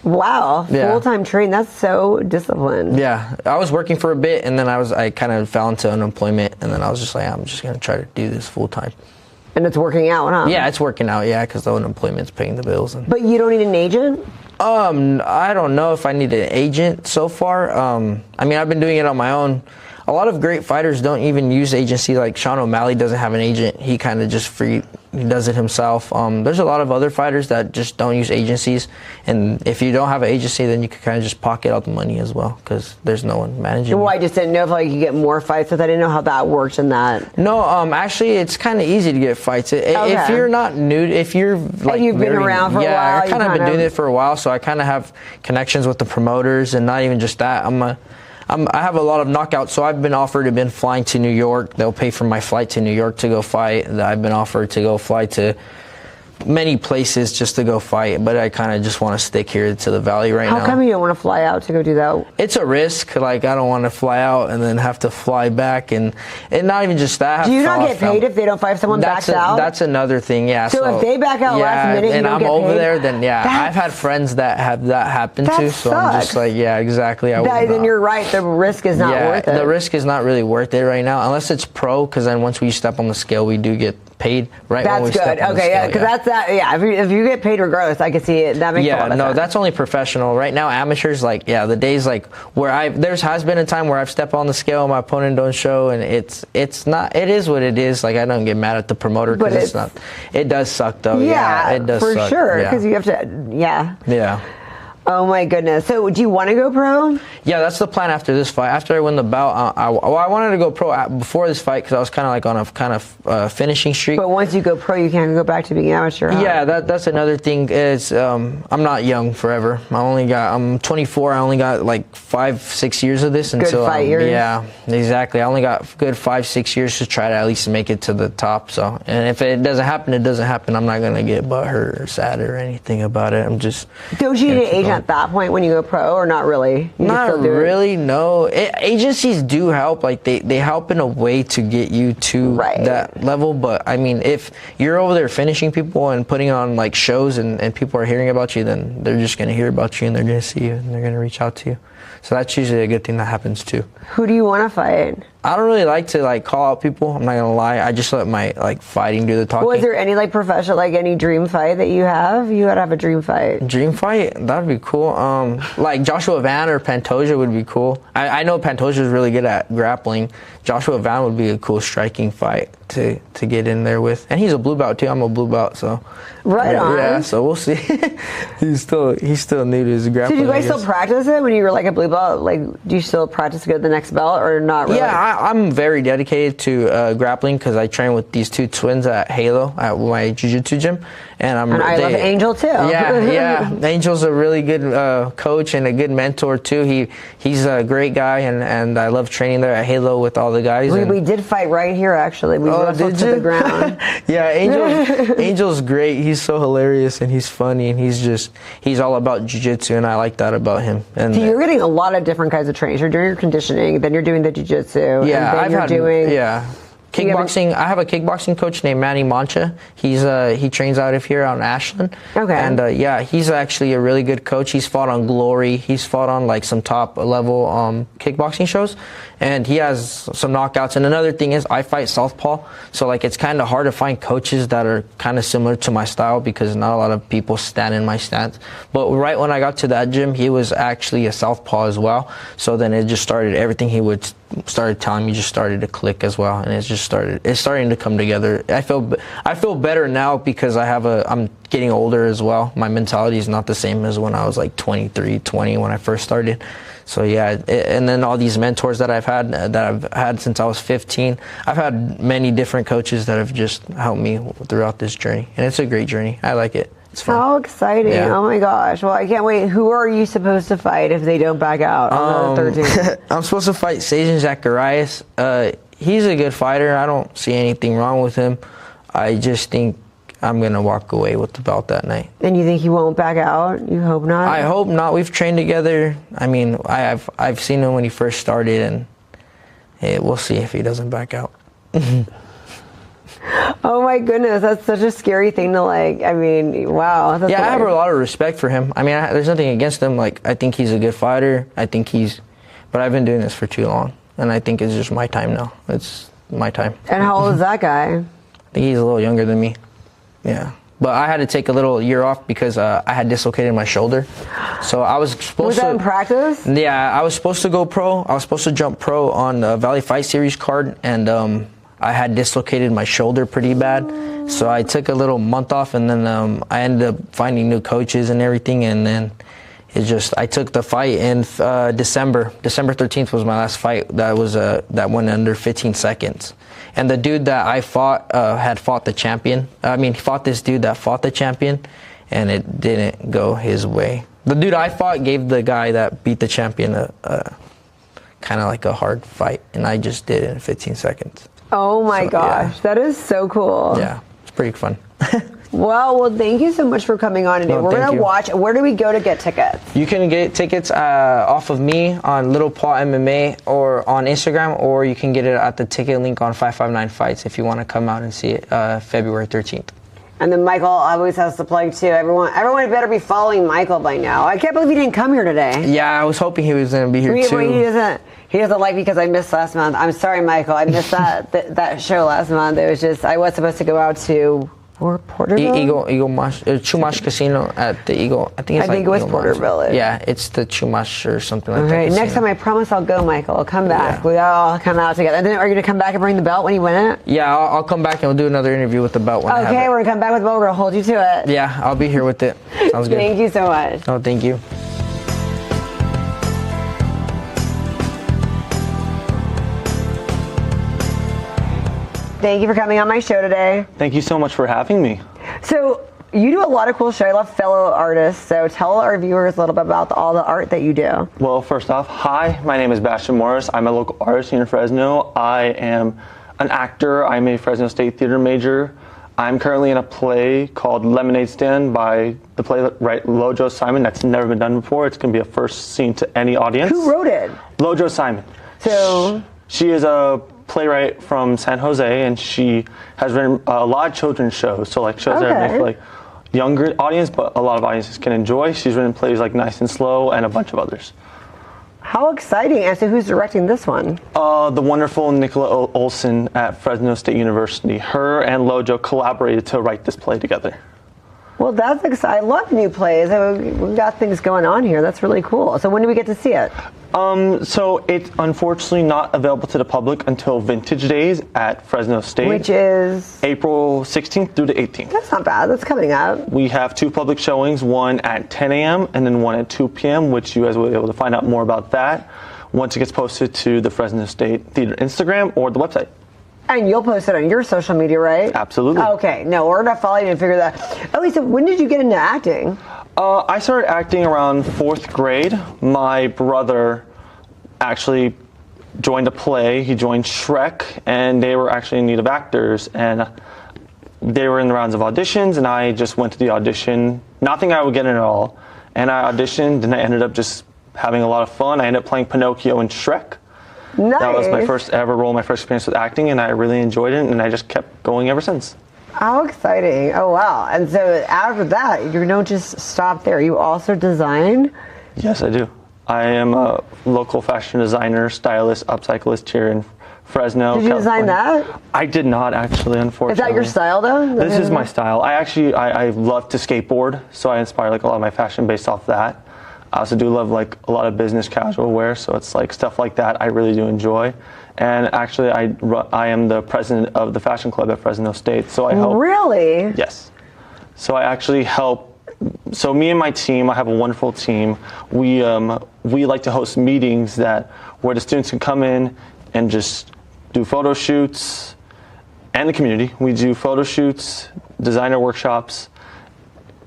Speaker 2: Wow,
Speaker 4: Yeah.
Speaker 2: full-time train. That's so disciplined.
Speaker 4: Yeah, I was working for a bit, and then I kind of fell into unemployment, and then I was just like, I'm just gonna try to do this full time.
Speaker 2: And it's working out, huh?
Speaker 4: Yeah, it's working out. Yeah, because the unemployment's paying the bills.
Speaker 2: But you don't need an agent?
Speaker 4: I don't know if I need an agent so far. I mean, I've been doing it on my own. a lot of great fighters don't even use agency. Like Sean O'Malley doesn't have an agent. He kind of just he does it himself. There's a lot of other fighters that just don't use agencies. And if you don't have an agency, then you can kind of just pocket out the money as well because there's no one managing.
Speaker 2: Well, I just didn't know if like you get more fights. So I didn't know how that works in that.
Speaker 4: No, actually, it's kind of easy to get fights. If you're not new, if you're like
Speaker 2: you've been around for a while,
Speaker 4: yeah, I've kind of been doing it for a while, so I kind of have connections with the promoters, and not even just that. I have a lot of knockouts, so I've been flying to New York. They'll pay for my flight to New York to go fight. I've been offered to go fly to many places just to go fight, but I kind of just want to stick here to the Valley right now.
Speaker 2: How come you don't want to fly out to go do that?
Speaker 4: It's a risk. Like, I don't want to fly out and then have to fly back, and not even just that.
Speaker 2: Do you not get paid if they don't fight if someone backs out?
Speaker 4: That's another thing, yeah.
Speaker 2: So if they back out last minute,
Speaker 4: and
Speaker 2: you don't
Speaker 4: I'm
Speaker 2: get
Speaker 4: over
Speaker 2: paid?
Speaker 4: there, then I've had friends that have that happen to. So I'm just like, yeah, exactly.
Speaker 2: Then you're right. The risk is not worth it.
Speaker 4: The risk is not really worth it right now, unless it's pro. Because then once we step on the scale, we do get paid right when we step on the scale.
Speaker 2: Okay, yeah, because that's that. Yeah, if you get paid regardless, I can see it. That makes a lot of sense.
Speaker 4: That's only professional. Right now, amateurs, like, the days like where there has been a time where I've stepped on the scale, my opponent don't show, and it's not. It is what it is. Like, I don't get mad at the promoter because it's not. It does suck though. Yeah, it does
Speaker 2: for
Speaker 4: suck.
Speaker 2: sure. Because you have to. Yeah.
Speaker 4: Yeah.
Speaker 2: Oh my goodness. So do you want to go pro?
Speaker 4: Yeah, that's the plan after this fight. After I win the bout, I wanted to go pro before this fight because I was kind of like on a kind of finishing streak.
Speaker 2: But once you go pro, you can't go back to being amateur. Huh?
Speaker 4: Yeah, that's another thing is I'm not young forever. I'm 24. I only got like 5-6 years of this until
Speaker 2: good 5 years.
Speaker 4: Yeah, exactly. I only got good 5-6 years to try to at least make it to the top. So, and if it doesn't happen, it doesn't happen. I'm not gonna get butthurt or sad or anything about it. I'm just.
Speaker 2: Don't you need an agent at that point when you go pro, or not really?
Speaker 4: Not really, no. Agencies do help. Like, they help in a way to get you to that level. But, I mean, if you're over there finishing people and putting on, like, shows and people are hearing about you, then they're just going to hear about you and they're going to see you and they're going to reach out to you. So that's usually a good thing that happens, too.
Speaker 2: Who do you want to fight?
Speaker 4: I don't really like to, like, call out people. I'm not going to lie. I just let my, like, fighting do the talking.
Speaker 2: Was there any, like, professional, like, any dream fight that you have? You would have a dream fight.
Speaker 4: Dream fight? That would be cool. Like, Joshua Van or Pantoja would be cool. I know Pantoja is really good at grappling. Joshua Van would be a cool striking fight to get in there with. And he's a blue belt, too. I'm a blue belt, so.
Speaker 2: Right on.
Speaker 4: Yeah, so we'll see. he's still new to his grappling.
Speaker 2: So do you guys still practice it when you were, like, a blue belt? Like, do you still practice to go to the next belt, or not really?
Speaker 4: Yeah, I'm very dedicated to grappling because I train with these two twins at Halo at my jiu-jitsu gym, and
Speaker 2: I love Angel too.
Speaker 4: Yeah. Angel's a really good coach and a good mentor too. He's a great guy, and I love training there at Halo with all the guys.
Speaker 2: We did fight right here actually. We wrestled to the ground.
Speaker 4: Yeah, Angel's great. He's so hilarious and he's funny and he's all about jiu-jitsu, and I like that about him. And
Speaker 2: so you're getting a lot of different kinds of trainings. You're doing your conditioning, then you're doing the jiu-jitsu.
Speaker 4: Yeah,
Speaker 2: and then doing
Speaker 4: kickboxing. I have a kickboxing coach named Manny Mancha. He trains out of here on Ashland.
Speaker 2: Okay.
Speaker 4: And he's actually a really good coach. He's fought on Glory. He's fought on like some top level kickboxing shows, and he has some knockouts. And another thing is I fight southpaw, so like it's kind of hard to find coaches that are kind of similar to my style because not a lot of people stand in my stance. But right when I got to that gym, he was actually a southpaw as well. So then it just started, everything he would started telling me just started to click as well, and it's starting to come together. I feel better now because I'm getting older as well. My mentality is not the same as when I was like 23, 20 when I first started. So yeah, and then all these mentors that I've had since I was 15. I've had many different coaches that have just helped me throughout this journey, and it's a great journey. I like it. It's fun.
Speaker 2: How exciting. Yeah. Oh my gosh. Well, I can't wait. Who are you supposed to fight if they don't back out on the 13th?
Speaker 4: I'm supposed to fight Sajan Zacharias. He's a good fighter. I don't see anything wrong with him. I just think I'm going to walk away with the belt that night.
Speaker 2: And you think he won't back out? You hope not?
Speaker 4: I hope not. We've trained together. I mean, I've seen him when he first started, and we'll see if he doesn't back out.
Speaker 2: Oh my goodness, that's such a scary thing to like. I mean, wow. That's
Speaker 4: I have a lot of respect for him. I mean, there's nothing against him. Like, I think he's a good fighter. But I've been doing this for too long, and I think it's just my time now. It's my time.
Speaker 2: And how old is that guy?
Speaker 4: I think he's a little younger than me. Yeah. But I had to take a little year off because I had dislocated my shoulder. So I was supposed to...
Speaker 2: Was that in practice?
Speaker 4: Yeah, I was supposed to go pro. I was supposed to jump pro on the Valley Fight Series card, and I had dislocated my shoulder pretty bad. So I took a little month off, and then I ended up finding new coaches and everything, and then I took the fight in December 13th was my last fight. That was that went under 15 seconds. And the dude that I fought had fought the champion. He fought this dude that fought the champion, and it didn't go his way. The dude I fought gave the guy that beat the champion a kind of like a hard fight, and I just did it in 15 seconds.
Speaker 2: Oh my gosh,
Speaker 4: yeah.
Speaker 2: That is so cool.
Speaker 4: Yeah, it's pretty fun.
Speaker 2: Well, thank you so much for coming on today.
Speaker 4: No,
Speaker 2: We're going to
Speaker 4: you.
Speaker 2: watch. Where do we go to get tickets?
Speaker 4: You can get tickets off of me on Little Paw MMA or on Instagram, or you can get it at the ticket link on 559 Fights if you want to come out and see it February 13th.
Speaker 2: And then Michael always has to plug too. Everyone better be following Michael by now. I can't believe he didn't come here today.
Speaker 4: Yeah, I was hoping he was going to be here too.
Speaker 2: He doesn't like me because I missed last month. I'm sorry, Michael. I missed that show last month. It was just I was supposed to go out to Porterville?
Speaker 4: Chumash Casino at the Eagle. I think
Speaker 2: it was Porterville.
Speaker 4: Yeah, it's the Chumash or something like that.
Speaker 2: Right. Next time I promise I'll go, Michael. I'll come back. Yeah. We all come out together. And then are you going to come back and bring the belt when you win it?
Speaker 4: Yeah, I'll come back and we'll do another interview with the belt when I have it.
Speaker 2: Okay, we're going to come back with the belt. We're going to hold you to it.
Speaker 4: Yeah, I'll be here with it. Sounds good.
Speaker 2: Thank you so much.
Speaker 4: Oh, thank you.
Speaker 2: Thank you for coming on my show today.
Speaker 5: Thank you so much for having me.
Speaker 2: So you do a lot of cool shit. I love fellow artists. So tell our viewers a little bit about all the art that you do.
Speaker 5: Well, first off, hi, my name is Bastian Morris. I'm a local artist here in Fresno. I am an actor. I'm a Fresno State theater major. I'm currently in a play called Lemonade Stand by the playwright Lojo Simon. That's never been done before. It's going to be a first scene to any audience.
Speaker 2: Who wrote it?
Speaker 5: Lojo Simon.
Speaker 2: So
Speaker 5: she is a playwright from San Jose, and she has written a lot of children's shows. So like shows that are made for like younger audience, but a lot of audiences can enjoy. She's written plays like Nice and Slow and a bunch of others.
Speaker 2: How exciting. And so who's directing this one?
Speaker 5: The wonderful Nicola Olson at Fresno State University. Her and Lojo collaborated to write this play together.
Speaker 2: Well, that's exciting. I love new plays. We've got things going on here. That's really cool. So when do we get to see it?
Speaker 5: So it's unfortunately not available to the public until Vintage Days at Fresno State.
Speaker 2: Which is?
Speaker 5: April 16th through the 18th.
Speaker 2: That's not bad. That's coming up.
Speaker 5: We have 2 public showings, one at 10 a.m. and then one at 2 p.m., which you guys will be able to find out more about that once it gets posted to the Fresno State Theater Instagram or the website.
Speaker 2: And you'll post it on your social media, right?
Speaker 5: Absolutely.
Speaker 2: Okay. No, we're going to follow you and figure that. Oh, so when did you get into acting?
Speaker 5: I started acting around 4th grade. My brother actually joined a play. He joined Shrek, and they were actually in need of actors. And they were in the rounds of auditions, and I just went to the audition, not thinking I would get in at all. And I auditioned, and I ended up just having a lot of fun. I ended up playing Pinocchio in Shrek.
Speaker 2: Nice.
Speaker 5: That was my first ever role, my first experience with acting, and I really enjoyed it, and I just kept going ever since.
Speaker 2: How exciting. Oh, wow. And so after that, you don't just stop there. You also design?
Speaker 5: Yes, I do. I am a local fashion designer, stylist, upcyclist here in Fresno,
Speaker 2: Did you
Speaker 5: California.
Speaker 2: design that?
Speaker 5: I did not, actually, unfortunately.
Speaker 2: Is that your style, though?
Speaker 5: This is my style. I love to skateboard, so I inspire like a lot of my fashion based off that. I also do love like a lot of business casual wear, so it's like stuff like that I really do enjoy. And actually, I am the president of the fashion club at Fresno State, so I help.
Speaker 2: Really?
Speaker 5: Yes. So I actually help. So me and my team, I have a wonderful team. We like to host meetings where the students can come in and just do photo shoots, and the community. We do photo shoots, designer workshops,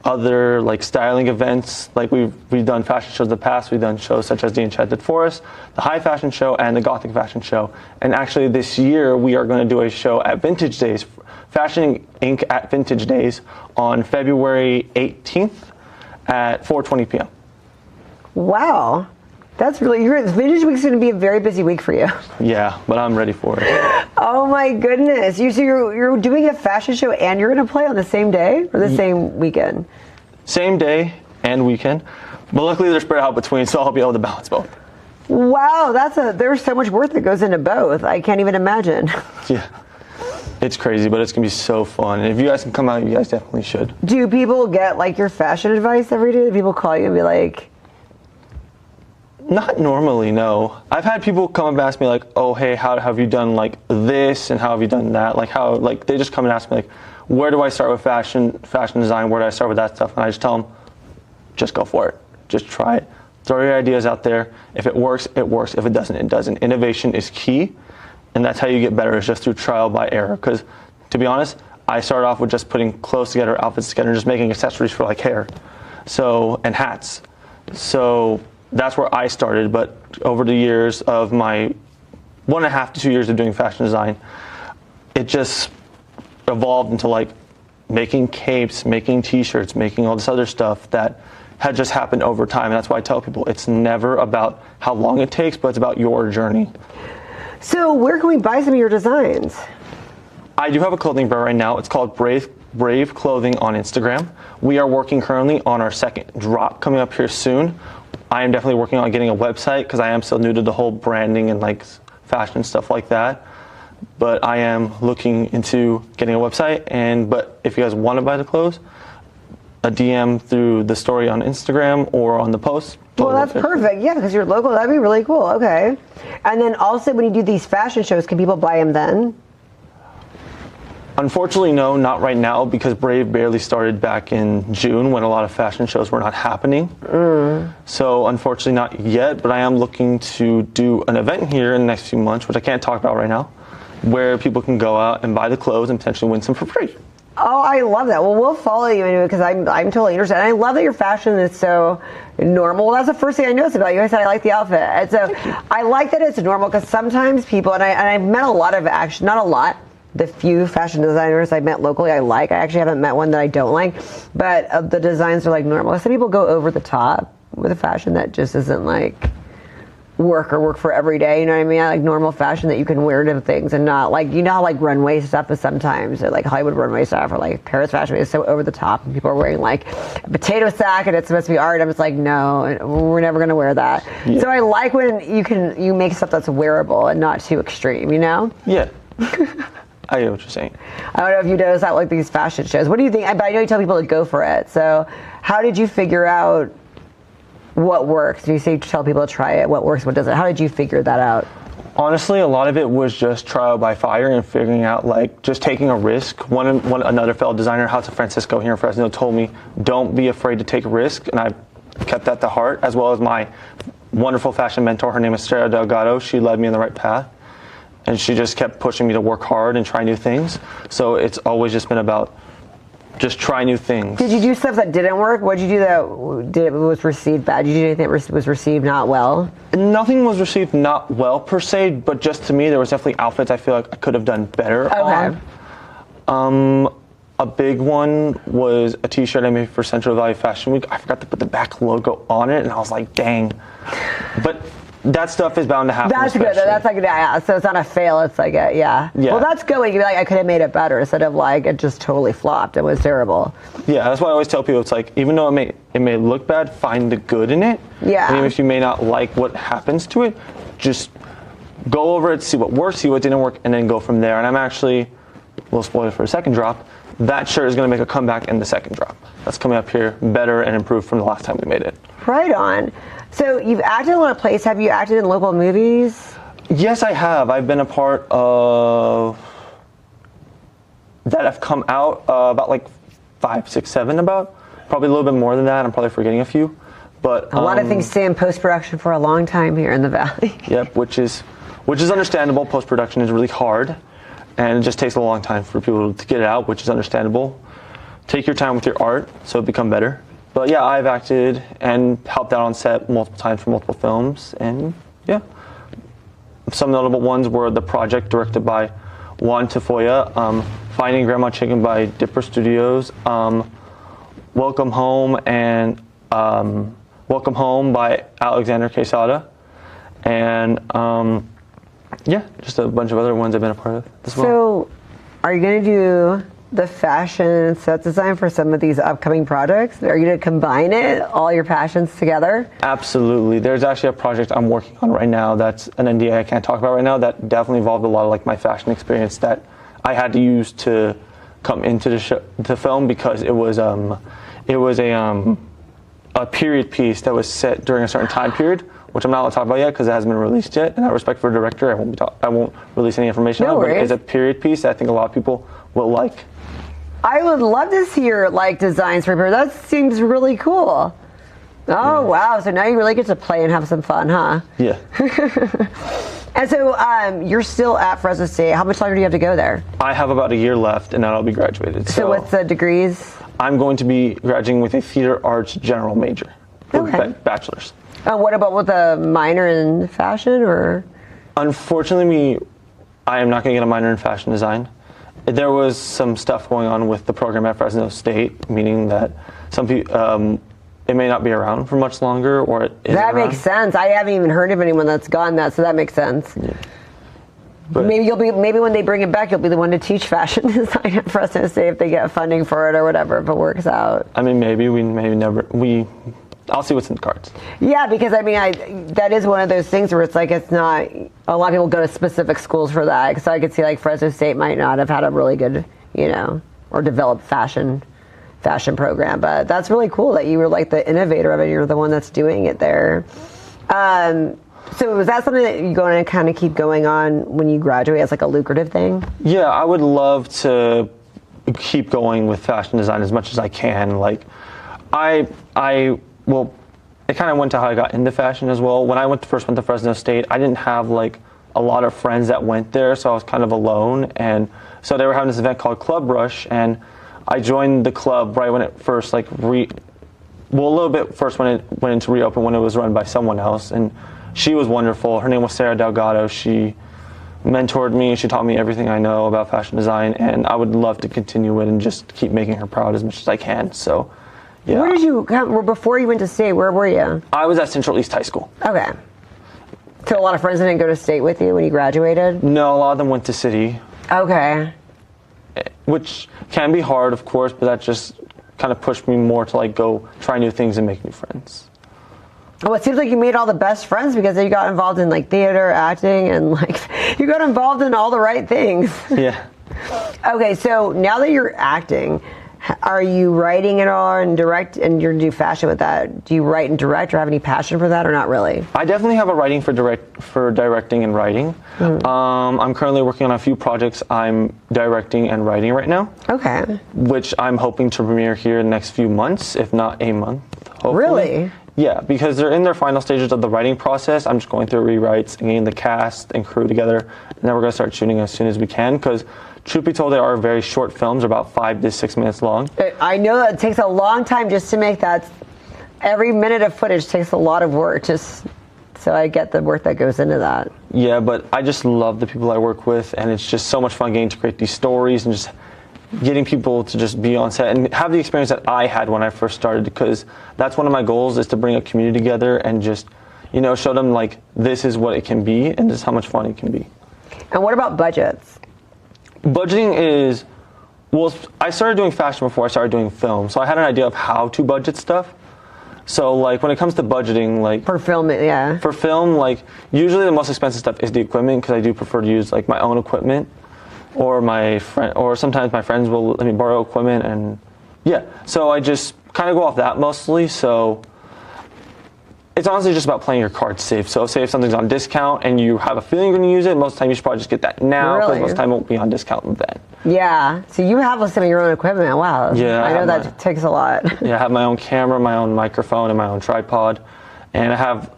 Speaker 5: other like styling events. Like we've done fashion shows in the past. We've done shows such as the Enchanted Forest, the High Fashion Show, and the Gothic Fashion Show. And actually this year we are going to do a show at Vintage Days, Fashion Inc. at Vintage Days on February 18th at 4:20 p.m.
Speaker 2: Wow. That's really, Vintage Week's going to be a very busy week for you.
Speaker 5: Yeah, but I'm ready for it.
Speaker 2: Oh my goodness. You're doing a fashion show and you're going to play on the same day or the same weekend?
Speaker 5: Same day and weekend. But luckily they're spread out between, so I'll be able to balance both.
Speaker 2: Wow, there's so much work that goes into both. I can't even imagine.
Speaker 5: Yeah. It's crazy, but it's gonna be so fun. And if you guys can come out, you guys definitely should.
Speaker 2: Do people get like your fashion advice every day? Do people call you and be like?
Speaker 5: Not normally, no. I've had people come up and ask me like, oh, hey, how have you done like this and how have you done that? Like they just come and ask me like, where do I start with fashion design? Where do I start with that stuff? And I just tell them, just go for it. Just try it. Throw your ideas out there. If it works, it works. If it doesn't, it doesn't. Innovation is key. And that's how you get better, is just through trial by error. Because to be honest, I started off with just putting clothes together, outfits together, and just making accessories for like hair, and hats. So that's where I started. But over the years of my 1.5 to 2 years of doing fashion design, it just evolved into like making capes, making t-shirts, making all this other stuff that had just happened over time. And that's why I tell people it's never about how long it takes, but it's about your journey.
Speaker 2: So where can we buy some of your designs?
Speaker 5: I do have a clothing brand right now. It's called Brave Clothing on Instagram. We are working currently on our second drop coming up here soon. I am definitely working on getting a website because I am still new to the whole branding and like fashion stuff like that. But I am looking into getting a website. But if you guys want to buy the clothes, a DM through the story on Instagram or on the post.
Speaker 2: Well, that's perfect. Yeah, because you're local. That'd be really cool. Okay. And then also, when you do these fashion shows, can people buy them then?
Speaker 5: Unfortunately, no, not right now, because Brave barely started back in June when a lot of fashion shows were not happening. So unfortunately not yet, but I am looking to do an event here in the next few months, which I can't talk about right now, where people can go out and buy the clothes and potentially win some for free.
Speaker 2: Oh, I love that. Well, we'll follow you anyway because I'm totally interested. And I love that your fashion is so normal. Well, that's the first thing I noticed about you. I said I like the outfit. And so I like that it's normal because sometimes people, and I've met a lot of not a lot, the few fashion designers I met locally I like. I actually haven't met one that I don't like, but the designs are like normal. Some people go over the top with a fashion that just isn't like work for every day, you know what I mean? I like normal fashion that you can wear to things and not like, you know how like runway stuff is sometimes, or like Hollywood runway stuff, or like Paris fashion is so over the top and people are wearing like a potato sack and it's supposed to be art. I'm just like, no, we're never going to wear that. Yeah. So I like when you make stuff that's wearable and not too extreme, you know?
Speaker 5: Yeah. I get what you're saying.
Speaker 2: I don't know if you notice that like these fashion shows. What do you think? But I know you tell people to go for it. So how did you figure out what works? You say tell people to try it. What works? What doesn't? How did you figure that out?
Speaker 5: Honestly, a lot of it was just trial by fire and figuring out like just taking a risk. Another fellow designer, House of Francisco here in Fresno, told me don't be afraid to take a risk, and I kept that to heart. As well as my wonderful fashion mentor, her name is Sarah Delgado. She led me in the right path. And she just kept pushing me to work hard and try new things. So it's always just been about just try new things. Did
Speaker 2: you do stuff that didn't work? What did you do that was received bad? Did you do anything that was received not well?
Speaker 5: Nothing was received not well per se, but just to me, there was definitely outfits I feel like I could have done better on. A big one was a t-shirt I made for Central Valley Fashion Week. I forgot to put the back logo on it, and I was like, dang. But that stuff is bound to happen.
Speaker 2: That's good. That's like, yeah. So it's not a fail. It's like yeah. Well, that's good. You can be like, I could have made it better instead of like it just totally flopped. It was terrible.
Speaker 5: Yeah, that's why I always tell people. It's like even though it may look bad, find the good in it.
Speaker 2: Yeah.
Speaker 5: And even if you may not like what happens to it, just go over it, see what worked, see what didn't work, and then go from there. And I'm actually a little spoiler for a second drop. That shirt is going to make a comeback in the second drop. That's coming up here better and improved from the last time we made it.
Speaker 2: Right on. So you've acted in a lot of places. Have you acted in local movies?
Speaker 5: Yes, I have. I've been a part of that have come out about like 5, 6, 7 about. Probably a little bit more than that. I'm probably forgetting a few. But
Speaker 2: a lot of things stay in post-production for a long time here in the Valley.
Speaker 5: Yep, which is understandable. Post-production is really hard, and it just takes a long time for people to get it out, which is understandable. Take your time with your art so it become better. But yeah, I've acted and helped out on set multiple times for multiple films, and yeah. Some notable ones were The Project, directed by Juan Tafoya, Finding Grandma Chicken by Dipper Studios, Welcome Home and Welcome Home by Alexander Quesada, and yeah, just a bunch of other ones I've been a part of as well.
Speaker 2: So, are you going to do the fashion set design for some of these upcoming projects? Are you going to combine it, all your passions together?
Speaker 5: Absolutely. There's actually a project I'm working on right now that's an NDA I can't talk about right now that definitely involved a lot of like my fashion experience that I had to use to come into the film because it was a period piece that was set during a certain time period, which I'm not allowed to talk about yet because it hasn't been released yet. And out of respect for the director, I won't release any information on it. But it's a period piece that I think a lot of people will like.
Speaker 2: I would love to see your designs for period. That seems really cool. Oh wow! So now you really get to play and have some fun, huh?
Speaker 5: Yeah.
Speaker 2: And so you're still at Fresno State. How much longer do you have to go there?
Speaker 5: I have about a year left, and then I'll be graduated.
Speaker 2: So what's the degrees?
Speaker 5: I'm going to be graduating with a theater arts general major, bachelor's.
Speaker 2: What about with a minor in fashion, or? Unfortunately,
Speaker 5: I am not going to get a minor in fashion design. There was some stuff going on with the program at Fresno State, meaning that some people, it may not be around for much longer, or it is
Speaker 2: that
Speaker 5: around.
Speaker 2: Makes sense. I haven't even heard of anyone that's gotten that, so that makes sense. Yeah. But maybe when they bring it back, you'll be the one to teach fashion design at Fresno State if they get funding for it or whatever, if it works out.
Speaker 5: I mean, I'll see what's in the cards.
Speaker 2: Yeah, because that is one of those things where it's not, a lot of people go to specific schools for that. So I could see Fresno State might not have had a really good, or developed fashion program. But that's really cool that you were the innovator of it. You're the one that's doing it there. So was that something that you're going to kind of keep going on when you graduate as a lucrative thing?
Speaker 5: Yeah, I would love to keep going with fashion design as much as I can. Well, it kind of went to how I got into fashion as well. When I first went to Fresno State, I didn't have a lot of friends that went there, so I was kind of alone. And so they were having this event called Club Rush, and I joined the club right when it first a little bit first when it went into reopen, when it was run by someone else. And she was wonderful. Her name was Sarah Delgado. She mentored me. She taught me everything I know about fashion design, and I would love to continue it and just keep making her proud as much as I can. So, yeah.
Speaker 2: Where did you come? Before you went to state, where were you?
Speaker 5: I was at Central East High School.
Speaker 2: Okay. So a lot of friends didn't go to state with you when you graduated?
Speaker 5: No, a lot of them went to city.
Speaker 2: Okay.
Speaker 5: Which can be hard, of course, but that just kind of pushed me more to go try new things and make new friends.
Speaker 2: Well, it seems like you made all the best friends because you got involved in theater, acting, and you got involved in all the right things.
Speaker 5: Yeah.
Speaker 2: Okay, so now that you're acting, are you writing at all and direct, and you're going to do fashion with that? Do you write and direct or have any passion for that or not really?
Speaker 5: I definitely have a writing for directing and writing. I'm currently working on a few projects I'm directing and writing right now.
Speaker 2: Okay.
Speaker 5: Which I'm hoping to premiere here in the next few months, if not a month, hopefully.
Speaker 2: Really?
Speaker 5: Yeah, because they're in their final stages of the writing process. I'm just going through rewrites and getting the cast and crew together, and then we're going to start shooting as soon as we can, because truth be told, they are very short films, about 5 to 6 minutes long.
Speaker 2: I know that it takes a long time just to make that. Every minute of footage takes a lot of work, so I get the work that goes into that.
Speaker 5: Yeah, but I just love the people I work with, and it's just so much fun getting to create these stories and just getting people to just be on set and have the experience that I had when I first started, because that's one of my goals, is to bring a community together and just, show them this is what it can be and just how much fun it can be.
Speaker 2: And what about budgets?
Speaker 5: Budgeting is, I started doing fashion before I started doing film, so I had an idea of how to budget stuff. So when it comes to budgeting,
Speaker 2: for film, yeah.
Speaker 5: For film, usually the most expensive stuff is the equipment, because I do prefer to use my own equipment. Or sometimes my friends will let me borrow equipment, and yeah. So I just kind of go off that mostly. So it's honestly just about playing your cards safe. So say if something's on discount and you have a feeling you're going to use it, most of the time you should probably just get that now, because most of the time it won't be on discount then.
Speaker 2: Yeah. So you have some of your own equipment. Wow.
Speaker 5: Yeah.
Speaker 2: I know that takes a lot.
Speaker 5: Yeah, I have my own camera, my own microphone, and my own tripod, and I have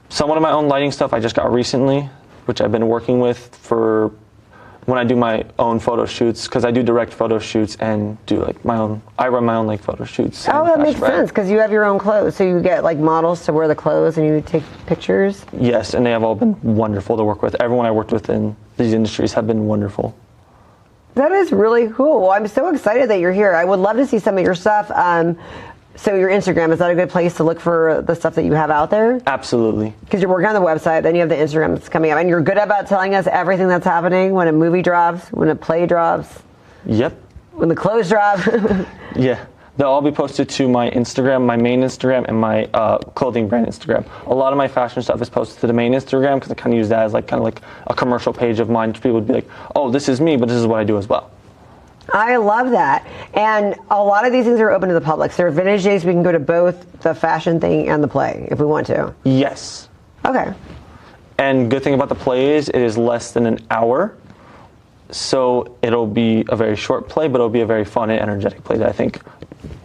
Speaker 5: somewhat of my own lighting stuff I just got recently, which I've been working with for when I do my own photo shoots, because I do direct photo shoots and do I run my own photo shoots.
Speaker 2: Oh, that makes sense, because you have your own clothes, so you get models to wear the clothes and you take pictures.
Speaker 5: Yes, and they have all been wonderful to work with. Everyone I worked with in these industries have been wonderful.
Speaker 2: That is really cool. Well, I'm so excited that you're here. I would love to see some of your stuff. So your Instagram, is that a good place to look for the stuff that you have out there?
Speaker 5: Absolutely.
Speaker 2: Because you're working on the website, then you have the Instagram that's coming up, and you're good about telling us everything that's happening when a movie drops, when a play drops.
Speaker 5: Yep.
Speaker 2: When the clothes drop.
Speaker 5: Yeah. They'll all be posted to my Instagram, my main Instagram, and my clothing brand Instagram. A lot of my fashion stuff is posted to the main Instagram because I kind of use that as like a commercial page of mine. People would be like, oh, this is me, but this is what I do as well.
Speaker 2: I love that. And a lot of these things are open to the public. So there are vintage days, we can go to both the fashion thing and the play if we want to.
Speaker 5: Yes.
Speaker 2: Okay.
Speaker 5: And good thing about the play is it is less than an hour. So it'll be a very short play, but it'll be a very fun and energetic play that I think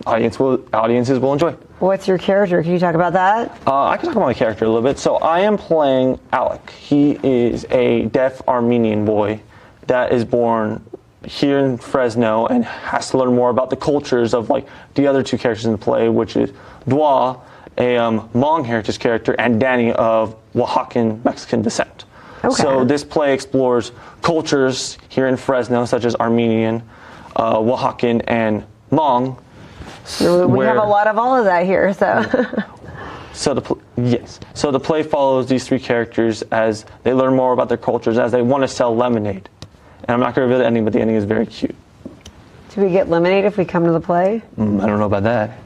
Speaker 5: audiences will enjoy.
Speaker 2: What's your character? Can you talk about that?
Speaker 5: I can talk about my character a little bit. So I am playing Alec. He is a deaf Armenian boy that is born here in Fresno and has to learn more about the cultures of like the other two characters in the play, which is Dwa, a Hmong heritage character, and Danny of Oaxacan Mexican descent.
Speaker 2: Okay.
Speaker 5: So this play explores cultures here in Fresno, such as Armenian, Oaxacan, and Hmong.
Speaker 2: We have a lot of all of that here, so.
Speaker 5: So the play follows these three characters as they learn more about their cultures, as they want to sell lemonade. And I'm not going to reveal the ending, but the ending is very cute.
Speaker 2: Do we get lemonade if we come to the play?
Speaker 5: I don't know about that.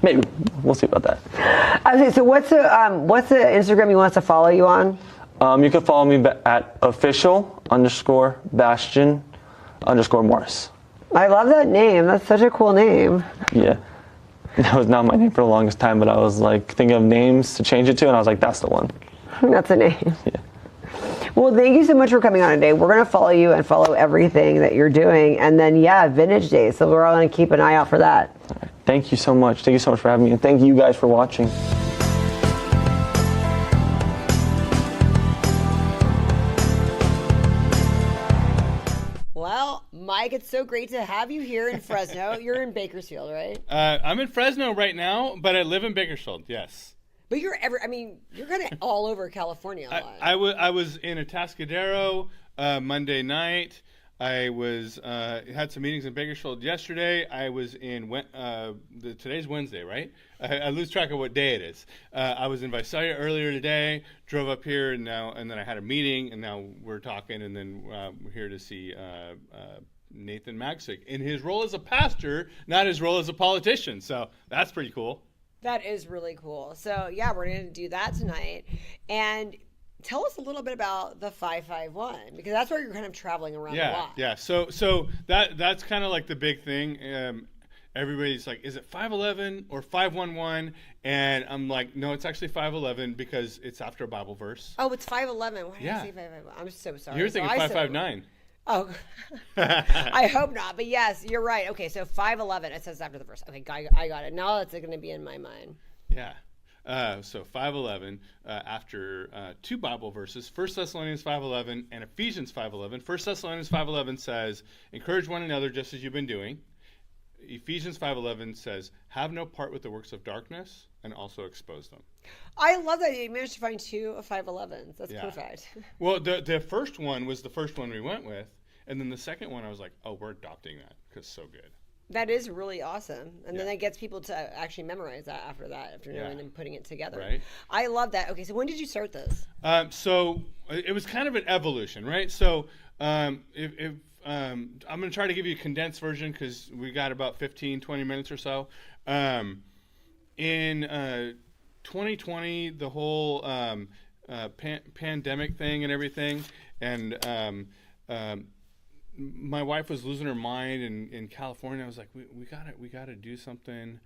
Speaker 5: Maybe. We'll see about that.
Speaker 2: Okay, so what's the Instagram you want us to follow you on?
Speaker 5: You can follow me at official_Bastian_Morris.
Speaker 2: I love that name. That's such a cool name.
Speaker 5: Yeah. That was not my name for the longest time, but I was like thinking of names to change it to, and I was like, that's the one.
Speaker 2: That's a name.
Speaker 5: Yeah.
Speaker 2: Well, thank you so much for coming on today. We're going to follow you and follow everything that you're doing. And then, Vintage Days. So we're all going to keep an eye out for that.
Speaker 5: All right. Thank you so much. Thank you so much for having me. And thank you guys for watching.
Speaker 2: Well, Mike, it's so great to have you here in Fresno. You're in Bakersfield, right?
Speaker 6: I'm in Fresno right now, but I live in Bakersfield, yes.
Speaker 2: But you're you're kind of all over California a lot.
Speaker 6: I was in Atascadero Monday night. I was had some meetings in Bakersfield yesterday. I was in today's Wednesday, right? I lose track of what day it is. I was in Visalia earlier today. Drove up here and then I had a meeting, and now we're talking, and then we're here to see Nathan Magsick in his role as a pastor, not his role as a politician. So that's pretty cool.
Speaker 2: That is really cool. So, we're going to do that tonight. And tell us a little bit about the 551, because that's where you're kind of traveling around a lot.
Speaker 6: Yeah. So that's kind of like the big thing. Everybody's like, is it 511 or 511? And I'm like, no, it's actually 511 because it's after a Bible verse.
Speaker 2: Oh, it's 511. Why did I say 551? I'm so sorry.
Speaker 6: You're thinking 559.
Speaker 2: Oh, I hope not. But yes, you're right. Okay, so 5:11. It says after the verse. Okay, I got it. Now it's going to be in my mind.
Speaker 6: Yeah. So 5:11 after two Bible verses, 1 Thessalonians 5:11 and Ephesians 5:11. 1 Thessalonians 5:11 says, encourage one another just as you've been doing. Ephesians 5:11 says, have no part with the works of darkness and also expose them.
Speaker 2: I love that you managed to find two of 5:11s. That's perfect.
Speaker 6: Well, the first one was the first one we went with. And then the second one, I was like, oh, we're adopting that because it's so good.
Speaker 2: That is really awesome. And then that gets people to actually memorize that after knowing and putting it together.
Speaker 6: Right.
Speaker 2: I love that. Okay, so when did you start this?
Speaker 6: So it was kind of an evolution, right? So I'm going to try to give you a condensed version because we got about 15, 20 minutes or so. In 2020, the whole pandemic thing and everything, and my wife was losing her mind in California. I was like, we gotta do something.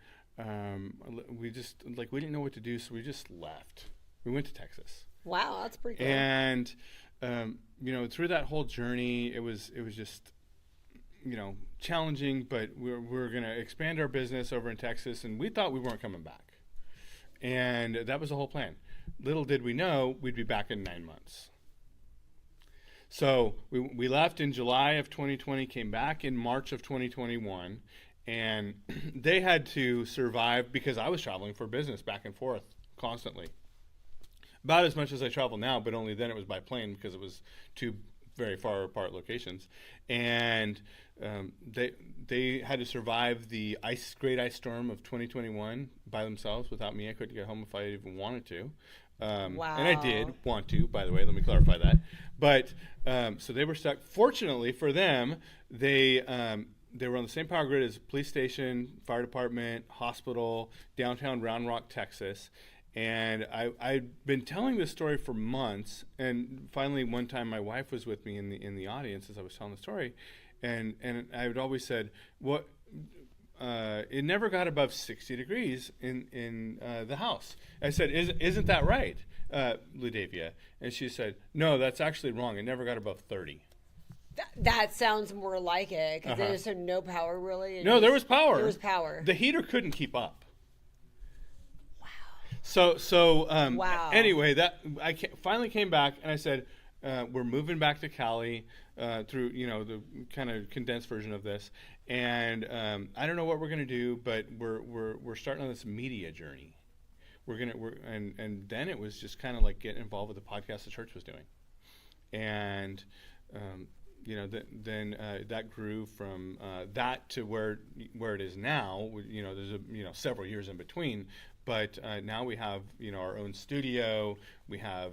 Speaker 6: We didn't know what to do, so we just left. We went to Texas.
Speaker 2: Wow, that's pretty cool.
Speaker 6: And through that whole journey, it was just challenging. But we're gonna expand our business over in Texas, and we thought we weren't coming back. And that was the whole plan. Little did we know we'd be back in 9 months. So we left in July of 2020, came back in March of 2021, and they had to survive because I was traveling for business back and forth constantly. About as much as I travel now, but only then it was by plane because it was two very far apart locations. And they had to survive the great ice storm of 2021 by themselves without me. I couldn't get home if I even wanted to.
Speaker 2: Wow.
Speaker 6: And I did want to, by the way, let me clarify that. But so they were stuck. Fortunately for them, they they were on the same power grid as police station, fire department, hospital, downtown Round Rock, Texas. And I'd been telling this story for months, and finally one time my wife was with me in the audience as I was telling the story, and I had always said, what it never got above 60 degrees in the house. I said, isn't that right, Ludavia? And she said, no, that's actually wrong. It never got above 30.
Speaker 2: That sounds more like it, because there's no power really.
Speaker 6: No, there was power.
Speaker 2: There was power.
Speaker 6: The heater couldn't keep up. So
Speaker 2: Wow.
Speaker 6: Anyway, that finally came back, and I said, we're moving back to Cali through the kind of condensed version of this, and I don't know what we're gonna do, but we're starting on this media journey. And then it was just kind of like getting involved with the podcast the church was doing, and then that grew from that to where it is now. There's several years in between. But now we have, our own studio. We have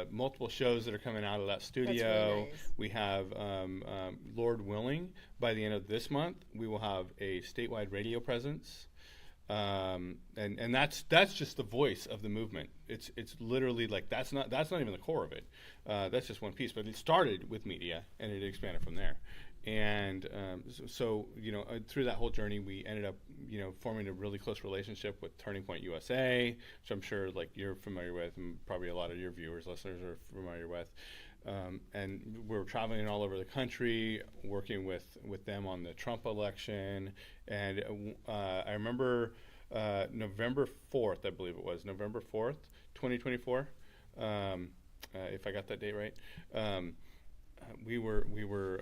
Speaker 6: multiple shows that are coming out of that studio.
Speaker 2: That's really nice.
Speaker 6: We have, Lord willing, by the end of this month, we will have a statewide radio presence, and that's just the voice of the movement. It's literally like that's not even the core of it. That's just one piece. But it started with media, and it expanded from there. And through that whole journey, we ended up, forming a really close relationship with Turning Point USA, which I'm sure like you're familiar with, and probably a lot of your viewers, listeners are familiar with. And we were traveling all over the country, working with them on the Trump election. And I remember November 4th, I believe it was November 4th, 2024, if I got that date right. We were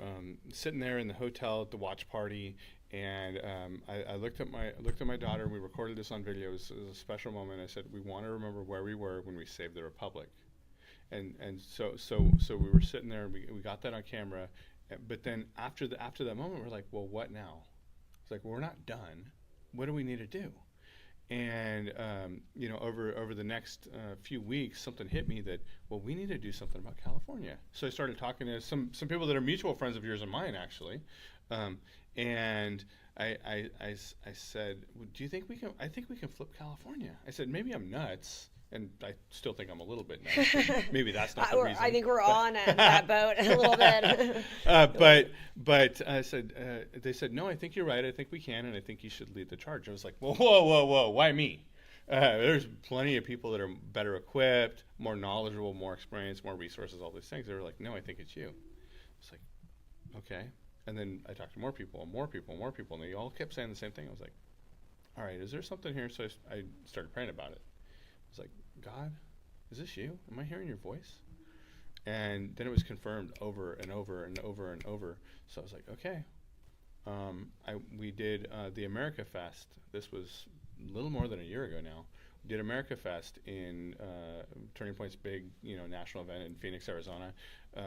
Speaker 6: sitting there in the hotel at the watch party, and I looked at my daughter, and we recorded this on video. It was a special moment. I said, we want to remember where we were when we saved the Republic, and so we were sitting there, and we got that on camera. But then after that moment, we're like, well, what now? It's like, well, we're not done. What do we need to do? And over the next few weeks, something hit me that, well, we need to do something about California. So I started talking to some people that are mutual friends of yours and mine, actually, and I said, well, do you think we can? I think we can flip California. I said, maybe I'm nuts, and I still think I'm a little bit nuts. Maybe that's not the reason.
Speaker 2: I think we're on that boat a little bit.
Speaker 6: But I said, they said, no, I think you're right. I think we can, and I think you should lead the charge. I was like, well, whoa, why me? There's plenty of people that are better equipped, more knowledgeable, more experienced, more resources, all these things. They were like, no, I think it's you. It's like, okay. And then I talked to more people, and they all kept saying the same thing. I was like, all right, is there something here? So I started praying about it. I was like, God, is this you? Am I hearing your voice? And then it was confirmed over and over and over and over. So I was like, okay. We did the America Fest. This was a little more than a year ago now. We did America Fest in Turning Point's big, national event in Phoenix, Arizona.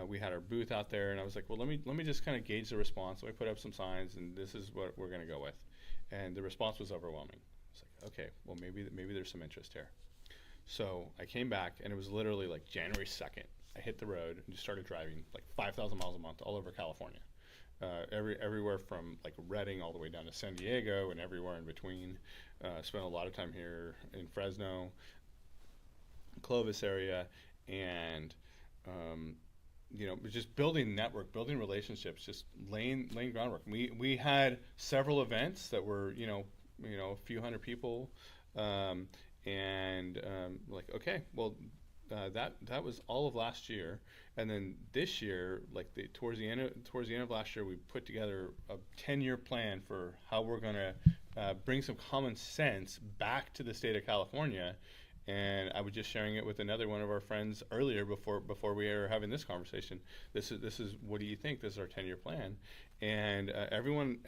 Speaker 6: We had our booth out there, and I was like, well, let me just kind of gauge the response. Let me put up some signs, and this is what we're going to go with. And the response was overwhelming. I was like, okay, well, maybe there's some interest here. So I came back, and it was literally like January 2nd. I hit the road and just started driving like 5,000 miles a month all over California. Everywhere from like Redding all the way down to San Diego and everywhere in between. Spent a lot of time here in Fresno, Clovis area, and just building network, building relationships, just laying groundwork. We had several events that were a few hundred people. Okay, well, that was all of last year, and then this year, towards the end of last year, we put together a 10-year plan for how we're going to bring some common sense back to the state of California. And I was just sharing it with another one of our friends earlier before we were having this conversation. This is what do you think? This is our 10-year plan, and everyone,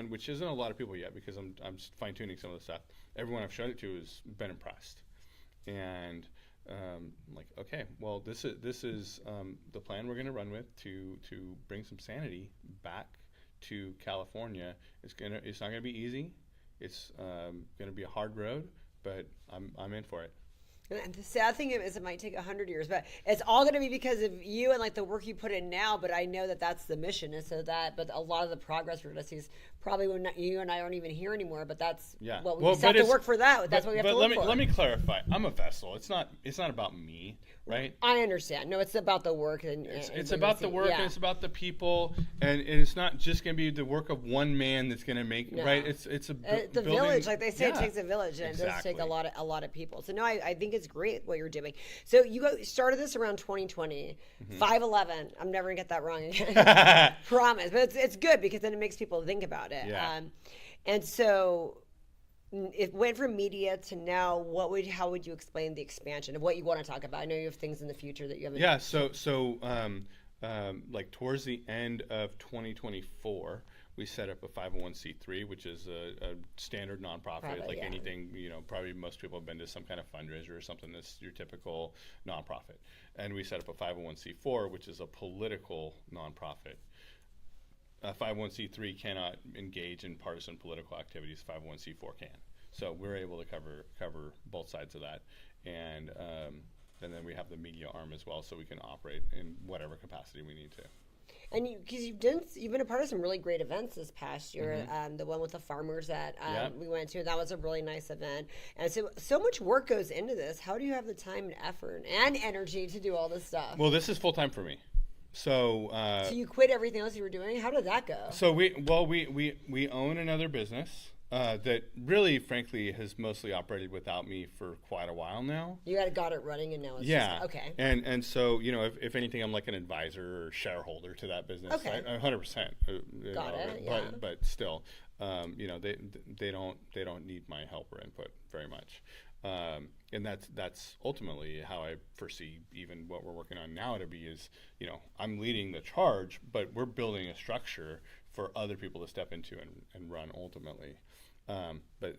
Speaker 6: which isn't a lot of people yet because I'm fine tuning some of the stuff. Everyone I've shown it to has been impressed, and okay, well, this is the plan we're going to run with to bring some sanity back to California. It's not gonna be easy. It's going to be a hard road, but I'm in for it.
Speaker 2: And the sad thing is, it might take 100 years, but it's all going to be because of you and like the work you put in now. But I know that that's the mission, and so that. But a lot of the progress we're going to see is probably when you and I aren't even here anymore. But that's what we just have to work for. That's what we have to look for.
Speaker 6: Let me clarify. I'm a vessel. It's not about me, right?
Speaker 2: I understand. No, it's about the work, and
Speaker 6: it's about the work, and it's about the people, and it's not just going to be the work of one man that's going to make right. It's a
Speaker 2: the
Speaker 6: building,
Speaker 2: village, like they say, it takes a village, and it does take a lot of people. So no, I think it's great what you're doing. So you started this around 2020, 5'11". I'm never gonna get that wrong again. Promise, but it's good because then it makes people think about it.
Speaker 6: Yeah.
Speaker 2: And so it went from media to now. How would you explain the expansion of what you want to talk about? I know you have things in the future that you haven't.
Speaker 6: Yeah. So like towards the end of 2024. We set up a 501c3, which is a standard nonprofit, anything, probably most people have been to some kind of fundraiser or something that's your typical nonprofit. And we set up a 501c4, which is a political nonprofit. A 501c3 cannot engage in partisan political activities, 501c4 can. So we're able to cover both sides of that. And then we have the media arm as well, so we can operate in whatever capacity we need to.
Speaker 2: And because you've been a part of some really great events this past year, the one with the farmers that we went to, that was a really nice event. And so much work goes into this. How do you have the time and effort and energy to do all this stuff?
Speaker 6: Well, this is full time for me. So
Speaker 2: you quit everything else you were doing? How did that go?
Speaker 6: So we own another business that really, frankly, has mostly operated without me for quite a while now.
Speaker 2: You got it running, and now it's just, okay.
Speaker 6: And so if anything, I'm like an advisor or shareholder to that business.
Speaker 2: Okay.
Speaker 6: 100%.
Speaker 2: Got it. Yeah.
Speaker 6: But still, they don't need my help or input very much. And that's ultimately how I foresee even what we're working on now to be is, I'm leading the charge, but we're building a structure for other people to step into and run ultimately. But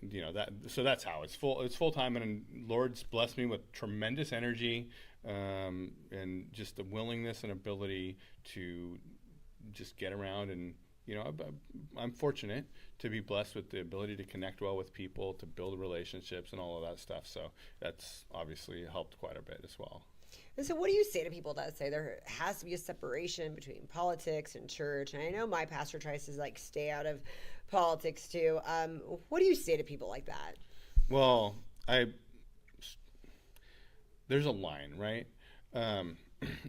Speaker 6: so that's how it's full time, and Lord's blessed me with tremendous energy, and just the willingness and ability to just get around. And I'm fortunate to be blessed with the ability to connect well with people, to build relationships and all of that stuff. So that's obviously helped quite a bit as well.
Speaker 2: And so what do you say to people that say there has to be a separation between politics and church? And I know my pastor tries to stay out of politics too. What do you say to people like that?
Speaker 6: Well, there's a line, right?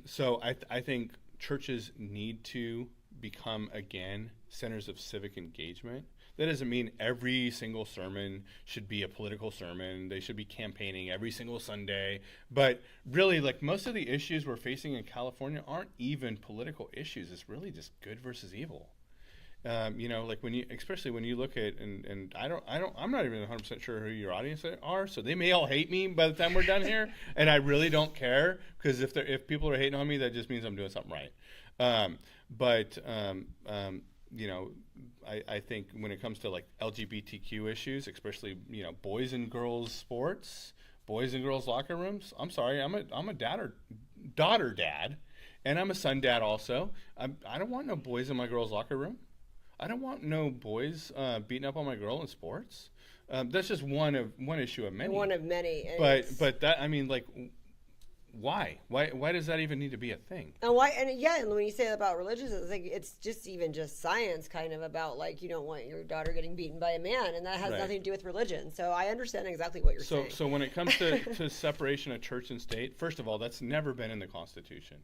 Speaker 6: So I think churches need to become, again, centers of civic engagement. That doesn't mean every single sermon should be a political sermon. They should be campaigning every single Sunday. But really, most of the issues we're facing in California aren't even political issues. It's really just good versus evil. Especially when you look at, and I'm not even 100% sure who your audience are, so they may all hate me by the time we're done here, and I really don't care, because if people are hating on me, that just means I'm doing something right. I think when it comes to LGBTQ issues, especially boys and girls sports, boys and girls locker rooms. I'm sorry, I'm a daughter dad, and I'm a son dad also. I don't want no boys in my girls locker room. I don't want no boys beating up on my girl in sports. That's just one issue of many.
Speaker 2: One of many.
Speaker 6: But that, why? Why does that even need to be a thing?
Speaker 2: And why? And when you say about religious, it's just even just science, kind of about you don't want your daughter getting beaten by a man, and that has nothing to do with religion. So I understand exactly what you're saying.
Speaker 6: So when it comes to separation of church and state, first of all, that's never been in the Constitution.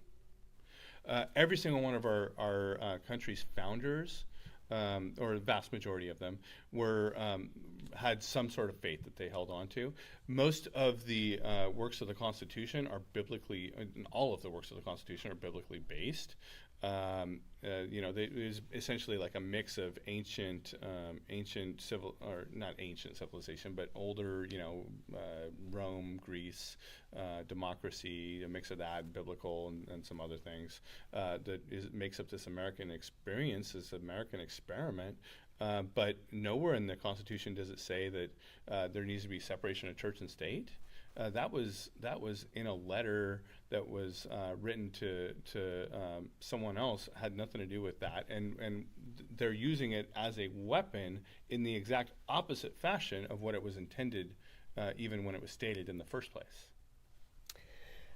Speaker 6: Every single one of our country's founders, or the vast majority of them, had some sort of faith that they held on to. Most of the works of the Constitution are all of the works of the Constitution are biblically based. It is essentially like a mix of ancient civil, or not ancient civilization, but older, Rome, Greece, democracy, a mix of that, biblical, and some other things makes up this American experience, this American experiment. But nowhere in the Constitution does it say that there needs to be separation of church and state. That was in a letter that was written to someone else, had nothing to do with that, and they're using it as a weapon in the exact opposite fashion of what it was intended, even when it was stated in the first place.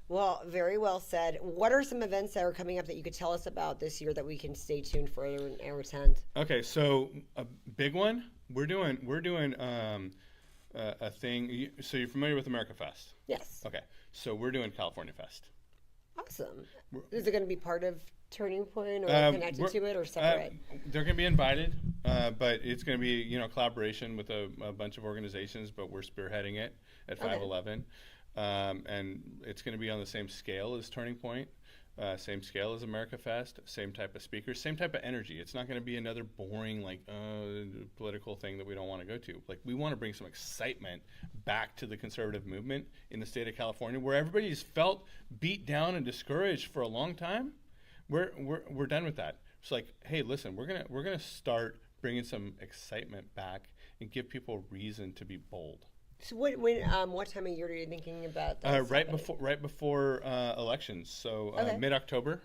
Speaker 2: Well, very well said. What are some events that are coming up that you could tell us about this year that we can stay tuned for and attend?
Speaker 6: Okay, so a big one. We're doing a thing. So you're familiar with America Fest?
Speaker 2: Yes.
Speaker 6: Okay, so we're doing California Fest.
Speaker 2: Awesome. Is it going to be part of Turning Point or connected to it or separate?
Speaker 6: They're going to be invited, but it's going to be collaboration with a bunch of organizations, but we're spearheading it at 511. And it's going to be on the same scale as Turning Point, same scale as America Fest, same type of speakers, same type of energy. It's not going to be another boring political thing that we don't want to go to. Like, we want to bring some excitement back to the conservative movement in the state of California, where everybody's felt beat down and discouraged for a long time. We're done with that. It's like, hey, listen, we're gonna start bringing some excitement back and give people a reason to be bold.
Speaker 2: So what time of year are you thinking about that?
Speaker 6: Right before elections, so
Speaker 2: Okay.
Speaker 6: mid-October.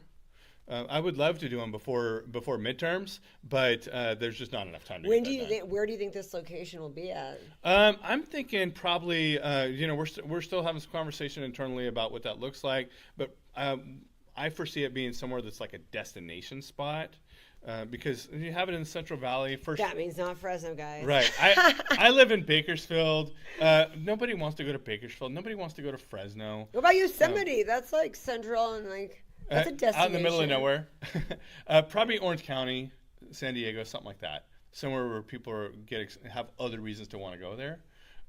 Speaker 6: I would love to do them before midterms, but there's just not enough time to
Speaker 2: When
Speaker 6: get
Speaker 2: do you
Speaker 6: that
Speaker 2: think? Where do you think this location will be at?
Speaker 6: done. I'm thinking probably, we're still having some conversation internally about what that looks like, but I foresee it being somewhere that's like a destination spot. Because you have it in the Central Valley.
Speaker 2: That means not Fresno, guys.
Speaker 6: Right. I live in Bakersfield. Nobody wants to go to Bakersfield. Nobody wants to go to Fresno.
Speaker 2: What about Yosemite? That's like central and that's a destination.
Speaker 6: Out in the middle of nowhere. Probably Orange County, San Diego, something like that. Somewhere where people have other reasons to want to go there.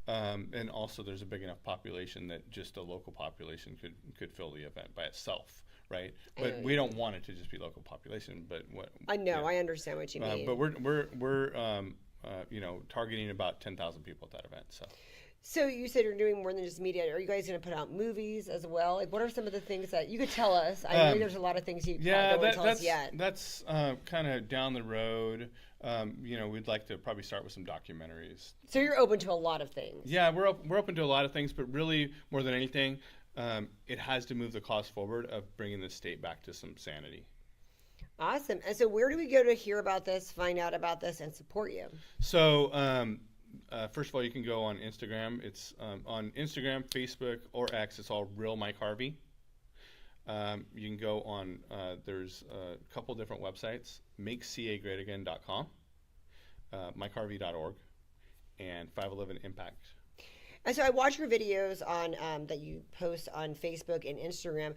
Speaker 6: And also there's a big enough population that just a local population could fill the event by itself. Right, but we don't want it to just be local population. But
Speaker 2: I know, I understand what you mean.
Speaker 6: But we're targeting about 10,000 people at that event.
Speaker 2: So you said you're doing more than just media. Are you guys going to put out movies as well? Like, what are some of the things that you could tell us? I know there's a lot of things you don't want to tell us yet.
Speaker 6: That's kind of down the road. We'd like to probably start with some documentaries.
Speaker 2: So you're open to a lot of things.
Speaker 6: Yeah, we're open to a lot of things, but really more than anything, it has to move the cause forward of bringing the state back to some sanity.
Speaker 2: Awesome. And so where do we go to hear about this, find out about this, and support you?
Speaker 6: So first of all, you can go on Instagram. It's on Instagram, Facebook, or X. It's all Real Mike Harvey. You can go on, there's a couple different websites, makecagreatagain.com, MikeHarvey.org, and 511 Impact.
Speaker 2: And so I watch your videos on that you post on Facebook and Instagram.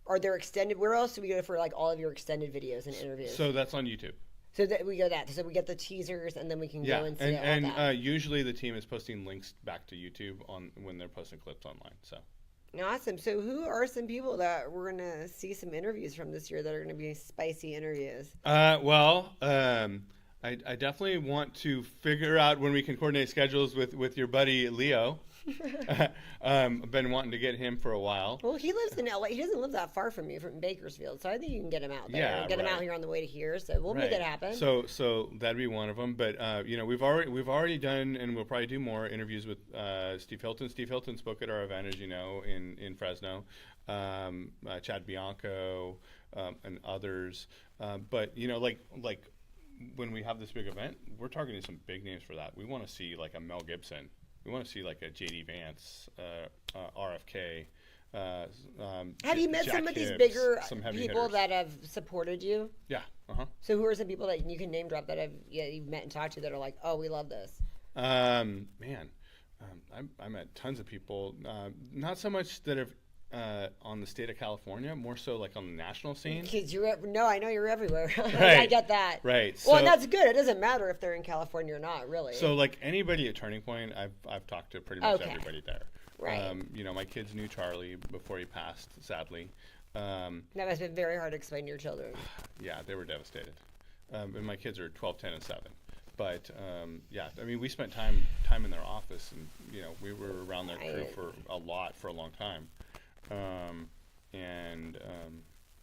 Speaker 2: Are there extended? Where else do we go for like all of your extended videos and interviews?
Speaker 6: So that's on YouTube.
Speaker 2: So that we go that. So we get the teasers, and then we can go and see all that.
Speaker 6: And usually the team is posting links back to YouTube when they're posting clips online. So.
Speaker 2: Awesome. So who are some people that we're going to see some interviews from this year that are going to be spicy interviews?
Speaker 6: I definitely want to figure out when we can coordinate schedules with your buddy Leo. I've been wanting to get him for a while.
Speaker 2: Well, he lives in LA. He doesn't live that far from you, from Bakersfield. So I think you can get him out there.
Speaker 6: Yeah,
Speaker 2: get him out here on the way to here. So we'll make it happen.
Speaker 6: So that'd be one of them. But we've already done, and we'll probably do more interviews with Steve Hilton. Steve Hilton spoke at our event, as you know, in Fresno. Chad Bianco and others. But like when we have this big event, we're targeting some big names for that. We want to see like a Mel Gibson. We want to see like a J.D. Vance, RFK.
Speaker 2: Have you met
Speaker 6: Jack
Speaker 2: some of these
Speaker 6: Hibbs,
Speaker 2: people
Speaker 6: hitters
Speaker 2: that have supported you?
Speaker 6: Yeah.
Speaker 2: So who are some people that you can name drop that you've met and talked to that are like, oh, we love this?
Speaker 6: I met tons of people. Not so much that have on the state of California, more so like on the national scene.
Speaker 2: Because I know you're everywhere.
Speaker 6: Right.
Speaker 2: I get that.
Speaker 6: Right.
Speaker 2: Well, and that's good. It doesn't matter if they're in California or not, really.
Speaker 6: So like anybody at Turning Point, I've talked to pretty much everybody there.
Speaker 2: Right.
Speaker 6: My kids knew Charlie before he passed, sadly.
Speaker 2: That must have been very hard to explain to your children.
Speaker 6: Yeah, they were devastated. And my kids are 12, 10, and 7. But we spent time in their office, and we were around their crew for a long time.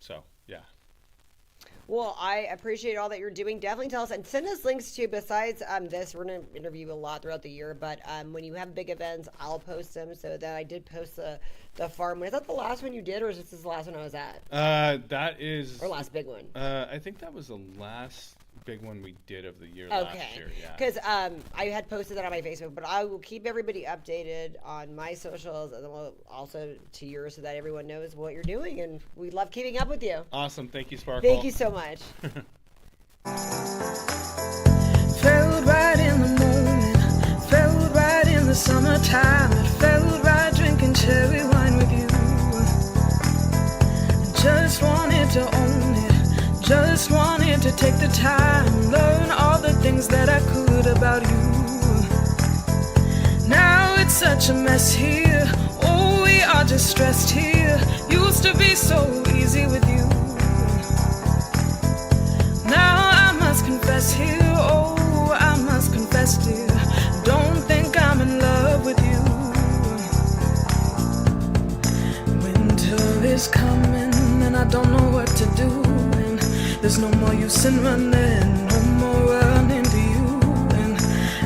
Speaker 6: So yeah.
Speaker 2: Well, I appreciate all that you're doing. Definitely tell us and send us links too. Besides this, we're going to interview a lot throughout the year, but when you have big events, I'll post them. So that I did post the farm one. Is that the last one you did, or is this the last one I was at?
Speaker 6: That is...
Speaker 2: Or last big one?
Speaker 6: I think that was the last big one we did of the year last year. Yeah.
Speaker 2: Because I had posted that on my Facebook, but I will keep everybody updated on my socials and then also to yours so that everyone knows what you're doing. And we love keeping up with you.
Speaker 6: Awesome. Thank you, Sparkle.
Speaker 2: Thank you so much.
Speaker 1: Felt right in the moment, felt right in the summertime. It felt right drinking cherry wine with you. Just wanted to own it, just wanted to take the time, learn all the things that I could about you. Now it's such a mess here, oh, we are just stressed here. Used to be so easy with you. Now I must confess here, oh, I must confess, dear, don't think I'm in love with you. Winter is coming and I don't know what to do, and there's no more use in running, no more running to you, and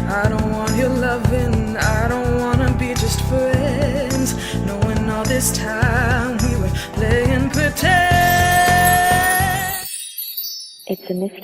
Speaker 1: I don't want your loving, I don't wanna be just friends, knowing all this time we were playing pretend.
Speaker 7: It's a mystery.